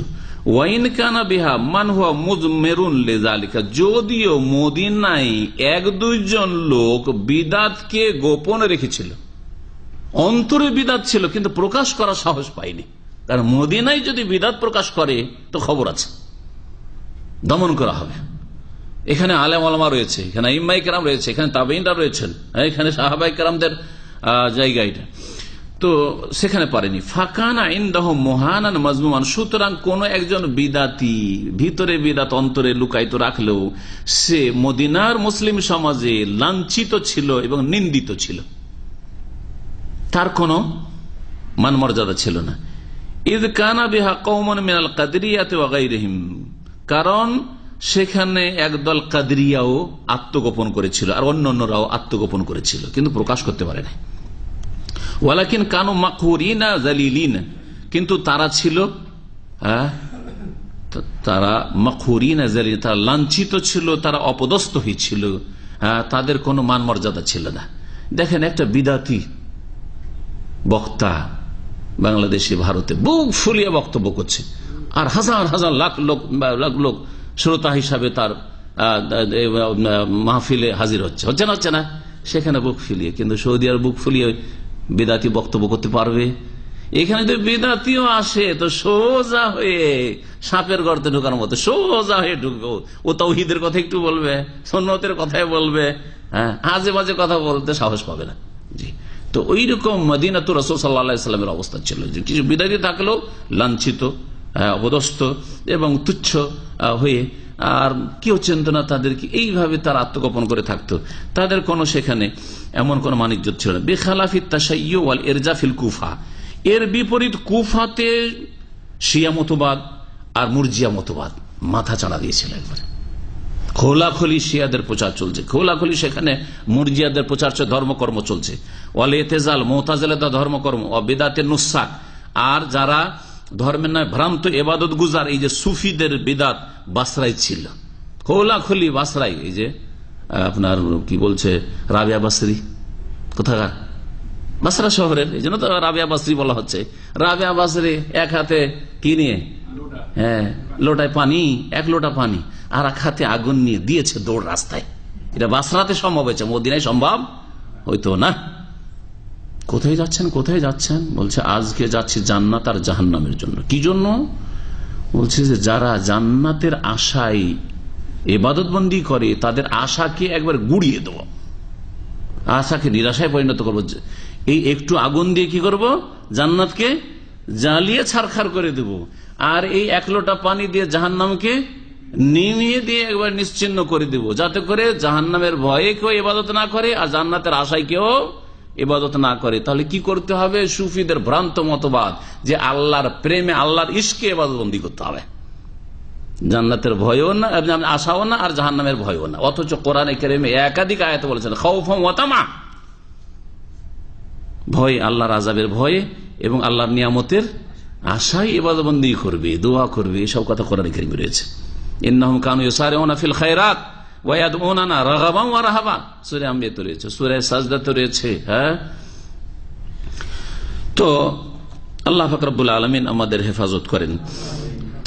ওয়াইন কানা বিহা মান হুয়া মুজমিরুন লিযালিকা, যদিও মদিনায় এক দুইজন লোক বিদআতকে গোপন রেখেছিল, অন্তরে বিদআত ছিল কিন্তু প্রকাশ করার সাহস পায়নি। কারণ মদিনায় যদি বিদআত প্রকাশ করে তো খবর আছে, দমন করা হবে। এখানে আলেম ওলামা রয়েছে, এখানে ইমাম কেরাম রয়েছে, এখানে তাবেঈনরা রয়েছেন, এখানে সাহাবায়ে কেরামদের জায়গা এটা, তো সেখানে পারেনি। ফাকানা ইনদাহু মুহানান মাজমুমান, সুতরাং কোন একজন বিদাতি ভিতরে বিদাত অন্তরে লুকায়িত রাখলেও সে মদিনার মুসলিম সমাজে লাঞ্ছিত ছিল এবং নিন্দিত ছিল, তার কোনো মান মর্যাদা ছিল না। ইয কানা বিহা কওমুন মিনাল কাদরিয়াতি ওয়া গায়রিহিম, কারণ সেখানে একদল কাদরিয়াও আত্মগোপন করেছিল আর অন্যান্যরাও আত্মগোপন করেছিল, কিন্তু প্রকাশ করতে পারে না। ওয়ালাকিন কানু মাকহুরিনা যালিলিনা, কিন্তু তারা ছিল তারা মাকহুরিনা যালিলিন, তারা লাঞ্ছিত ছিল, তারা অপদস্থ হয়েছিল, তাদের কোনো মান মর্যাদা ছিল না। দেখেন একটা বিদাতি বক্তা বাংলাদেশে ভারতে বুক ফুলিয়ে বক্তব্য করছে, আর হাজার হাজার লাখ লোক শ্রোতা হিসাবে তার মাহফিলে হাজির হচ্ছে না হচ্ছে না? সেখানে বুক ফুলিয়ে, কিন্তু সৌদি আর বুক ফুলিয়ে বিদাতি বক্তব্য করতে পারবে? এখানে যদি বিদাতিও আসে তো সোজা হয়ে সাপের গর্তে ঢোকার মতো সোজা হয়ে ঢুকবে। ও তাওহীদের কথা একটু বলবে, সুন্নতের কথাই বলবে, আজে বাজে কথা বলতে সাহস পাবে না। জি, তো ওই রকম মদিনাতুর রাসূল সাল্লাল্লাহু আলাইহি ওয়াসাল্লামের অবস্থা ছিল যে কিছু বিদাতি থাকলেও লাঞ্ছিত, অপদস্থ এবং তুচ্ছ হয়ে, আর কেউ চিনত না তাদেরকে, এইভাবে তারা আত্মগোপন করে থাকতো, তাদের কোনো সেখানে এমন কোন মানিজ্য ছিল না। বেখালাফি তাশাইয়্যু ওয়াল ইরজা ফিল কুফা, এর বিপরীত কুফাতে শিয়া মতবাদ আর মুরজিয়া মতবাদ মাথা চাড়া দিয়েছিল একবারে। খোলাখুলি শিয়াদের প্রচার চলছে, খোলাখুলি সেখানে মুরজিয়াদের প্রচার ধর্মকর্ম চলছে। ওয়াল ইতিজাল মুতাজিলাদের ধর্মকর্ম, বিদআতে নুসাক, আর যারা ধর্মের নয় ভ্রান্ত ইবাদত গুজার, এই যে সুফিদের বিদআত বাসরাই ছিল, খোলাখুলি বাসরাই। এই যে আপনার কি বলছে রাবিয়া বাসরি, কোথাকার? বাসরা শহরের, এই জন্য তো রাবিয়া বাসরি বলা হচ্ছে। রাবিয়া বাসরি এক হাতে কি নিয়ে, লোটায় পানি, এক লোটা পানি, আর এক হাতে আগুন নিয়ে দিয়েছে দৌড় রাস্তায়। এটা বাসরাতে সম্ভব হয়েছে, মদিনায় সম্ভব হইতো না। কোথায় যাচ্ছেন, কোথায় যাচ্ছেন? বলছে আজকে যাচ্ছি জান্নাত আর জাহান্নামের জন্য। কি জন্য? বলছে যে যারা জান্নাতের আশায় ইবাদতবন্দি করে তাদের আশাকে একবার গুড়িয়ে দেব, আশাকে নিরাশায় পরিণত করবো। এই একটু আগুন দিয়ে কি করব? জান্নাতকে জ্বালিয়ে ছারখার করে দেব, আর এই এক লোটা পানি দিয়ে জাহান্নামকে নিমিয়ে দিয়ে একবার নিশ্চিন্ন করে দেব, যাতে করে জাহান্নামের ভয়ে কেউ ইবাদত না করে আর জান্নাতের আশায় কেউ ইবাদত না করে। তাহলে কি করতে হবে? সুফিদের ভ্রান্ত মতবাদ যে আল্লাহর প্রেমে, আল্লাহর ইশকে ইবাদতবন্দি করতে হবে, জান্নাতের ভয়ও না, আশাও না, আর জাহান্নামের ভয়ও না। অথচ কোরআনে কারিমে একাধিক আয়াতে বলেছেন খাউফাম ওয়া তামা, ভয়, আল্লাহর আযাবের ভয়ে এবং আল্লাহর নিয়ামতের আশায় ইবাদতবন্দি করবে, দোয়া করবে, এসব কথা কোরআনে কারিমে রয়েছে। ইন্নাহুম কানু ইউসারিউনা ফিল খায়রাত ওয়া ইয়াদউনানা রাগাবান ওয়া রাহাবান, সূরা আম্বিয়াতে রয়েছে, সূরা সাজদাতে রয়েছে। তো আল্লাহ পাক রব্বুল আলামিন আমাদের হেফাজত করেন।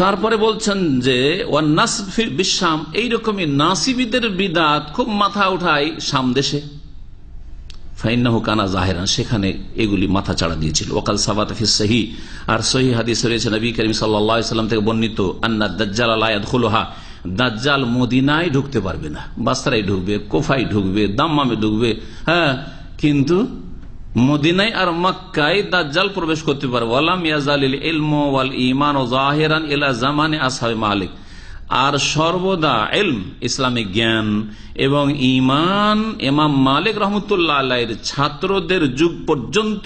তারপরে বলছেন যে ওয়ান নাসব বিশাম, এইরকমই নাসিবীদের বিদআত খুব মাথা উঠায় শাম দেশে। ফাইন্নাহু কানা জাহিরান, সেখানে এগুলি মাথা চাড়া দিয়েছিল। ওয়াকাল সাবাতা ফিস সহিহ, আর সহিহ হাদিসে রয়েছে নবী করিম সাল্লাল্লাহু আলাইহি ওয়াসাল্লাম থেকে বর্ণিত আন্না দাজ্জাল লা ইয়াদখুলুহা, দাজ্জাল মদিনায় ঢুকতে পারবে না, বাসরায় ঢুকবে, কোফায় ঢুকবে, দাম্মামে ঢুকবে, কিন্তু মদিনায় আর মক্কায় দাজ্জাল প্রবেশ করতে পারবে। ওয়ালাম ইয়াজালিল ইলমু ওয়াল ঈমান যাহিরান ইলা জামানে আসহাবে মালিক, আর সর্বদা ইলম ইসলামিক জ্ঞান এবং ঈমান ইমাম মালিক রহমতুল্লাহ আলাইহির ছাত্রদের যুগ পর্যন্ত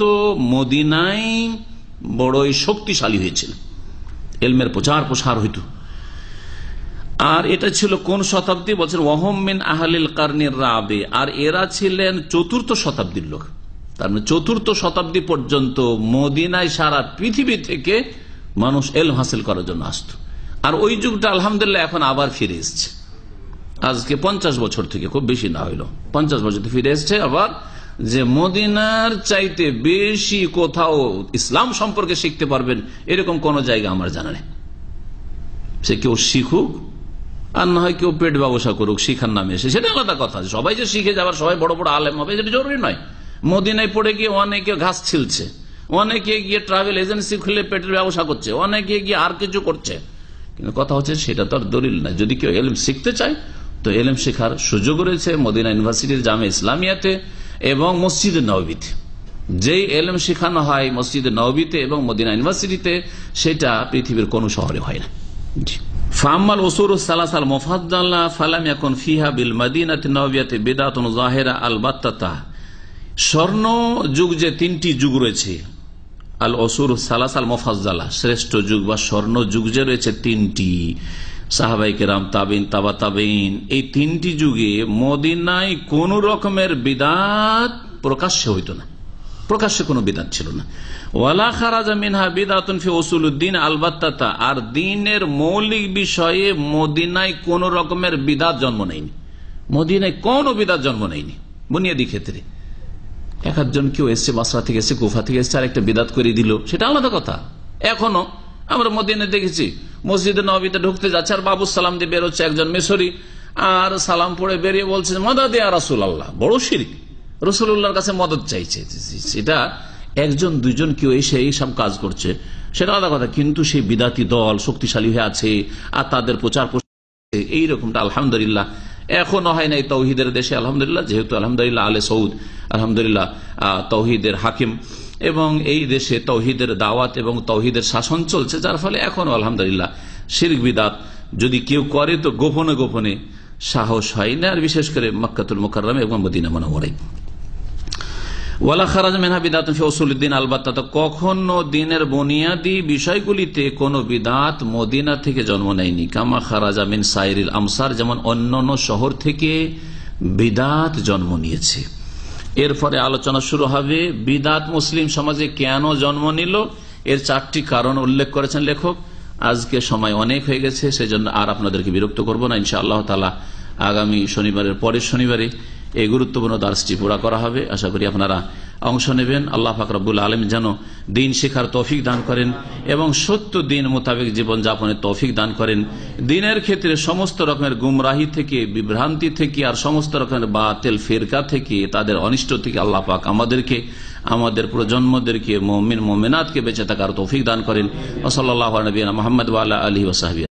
মদিনায় বড়ই শক্তিশালী হয়েছিল, ইলমের প্রচার প্রসার হইত। আর এটা ছিল কোন শতাব্দী? বলছেন ওয়াহুম মিন আহলিল কারনির রাবি, আর এরা ছিলেন চতুর্থ শতাব্দীর লোক। তার মানে চতুর্থ শতাব্দী পর্যন্ত মদিনায় সারা পৃথিবী থেকে মানুষ ইলম হাসিল করার জন্য আসত। আর ওই যুগটা আলহামদুলিল্লাহ এখন আবার ফিরে এসছে। আজকে 50 বছর থেকে, খুব বেশি না হইল 50 বছর ফিরে এসছে আবার, যে মদিনার চাইতে বেশি কোথাও ইসলাম সম্পর্কে শিখতে পারবেন এরকম কোন জায়গা আমার জানা নেই। সে কেউ শিখুক আর না হয় কেউ পেট ব্যবসা করুক শিখার নামে এসে, সেটা আলাদা কথা। সবাই যে শিখে যাবার, সবাই বড় বড় আলেম হবে সেটা জরুরি নয়। মদিনায় পড়ে গিয়ে অনেকে ঘাস ছিলছে, অনেকে গিয়ে ট্রাভেল এজেন্সি খুলে পেটের ব্যবসা করছে, অনেকে গিয়ে আর কিছু করছে, কিন্তু কথা হচ্ছে সেটা তো আর দলিল নাই। যদি কেউ এলম শিখতে চায় তো এলম শেখার সুযোগ রয়েছে মদিনা ইউনিভার্সিটির জামে ইসলামিয়াতে এবং মসজিদে নববীতে। যেই এলম শেখানো হয় মসজিদে নববীতে এবং মদিনা ইউনিভার্সিটিতে, সেটা পৃথিবীর কোন শহরে হয় না। ফাম্মাল উসুল সালাসাল মুফাদ্দালা ফালাম ইয়াকুন ফিহা বিল মদিনাতি নববিয়াতি বিদআতুন যাহিরা আলবাত্তা। স্বর্ণ যুগ যে তিনটি যুগ রয়েছে, আল উসুল সালাসাল মুফাদ্দালা শ্রেষ্ঠ যুগ বা স্বর্ণ যুগ যে রয়েছে তিনটি, সাহাবায়ে কেরাম, তাবিন, তাবা তাবিন, এই তিনটি যুগে মদিনায় কোন রকমের বিদআত প্রকাশ্যে হইত না, প্রকাশ্যে কোনো বিদআত ছিল না। ওয়ালা খারাজা মিনহা বিদআতুন ফি উসুলুদ্দিন আলবাত্তা, আর দ্বীনের মৌলিক বিষয়ে মদিনায় কোন রকমের বিদআত জন্ম নেয়নি। মদিনায় কোন বিদআত জন্ম নেয়নি বুনিয়াদি ক্ষেত্রে। এক একজন কেউ এসছে বাসরা থেকে এসছে, কুফা থেকে এসছে, আর একটা বিদআত করে দিল, সেটা আলাদা কথা। এখনো আমরা মদিনায় দেখেছি মসজিদে নববীতে ঢুকতে যাচ্ছে আর বাবু সালাম দিয়ে বেরোচ্ছে একজন মিশরি, আর সালাম পড়ে বেরিয়ে বলছে মদদ ইয়া রাসূলুল্লাহ। বড় শিরক, রাসূলুল্লাহর কাছে মদদ চাইছে। সেটা একজন দুইজন কেউ এসে এইসব কাজ করছে, সেটা আলাদা কথা, কিন্তু সেই বিদাতি দল শক্তিশালী হয়ে আছে আর তাদের প্রচার এইরকমটা আলহামদুলিল্লাহ এখনো হয় নাই তৌহিদের দেশে। আলহামদুলিল্লাহ, যেহেতু আলহামদুলিল্লাহ আলে সৌদ আলহামদুলিল্লাহ তৌহিদের হাকিম এবং এই দেশে তৌহিদের দাওয়াত এবং তৌহিদের শাসন চলছে, যার ফলে এখনো আলহামদুলিল্লাহ শিরক বিদাত যদি কেউ করে তো গোপনে গোপনে সাহস হয় না, আর বিশেষ করে মক্কাতুল মুকাররমা এবং মদিনা মুনাওয়ারায়। ওয়ালা খারাজ মিনহা বিদআতুন ফি উসুলিদ্দিন আলবাত্তা, কখনো দিনের বুনিয়াদি বিষয়গুলিতে কোন বিদআত মদিনা থেকে জন্ম নেয়নি। কামা খারাজা মিন সাইরিল আমসার, যেমন অন্যান্য শহর থেকে বিদআত জন্ম নিয়েছে। এরপরে আলোচনা শুরু হবে বিদআত মুসলিম সমাজে কেন জন্ম নিল, এর 4টি কারণ উল্লেখ করেছেন লেখক। আজকে সময় অনেক হয়ে গেছে, সেজন্য আর আপনাদেরকে বিরক্ত করব না। ইনশাআল্লাহ তাআলা আগামী শনিবারের পরের শনিবারে এই গুরুত্বপূর্ণ দার্সটি পুরা করা হবে। আশা করি আপনারা অংশ নেবেন। আল্লাহ পাক রব্বুল আলামিন যেন দিন শেখার তৌফিক দান করেন এবং সত্য দিন মোতাবেক জীবন যাপনের তৌফিক দান করেন। দিনের ক্ষেত্রে সমস্ত রকমের গুমরাহি থেকে, বিভ্রান্তি থেকে, আর সমস্ত রকমের বাতিল ফিরকা থেকে, তাদের অনিষ্ট থেকে আল্লাহ পাক আমাদেরকে, আমাদের প্রজন্মদেরকে, মুমিন মুমিনাতকে বেঁচে থাকার তৌফিক দান করেন। ওয়া সাল্লাল্লাহু আলা নবিয়িনা মুহাম্মদ ওয়া আলা আলিহি ওয়া সাহবিহি।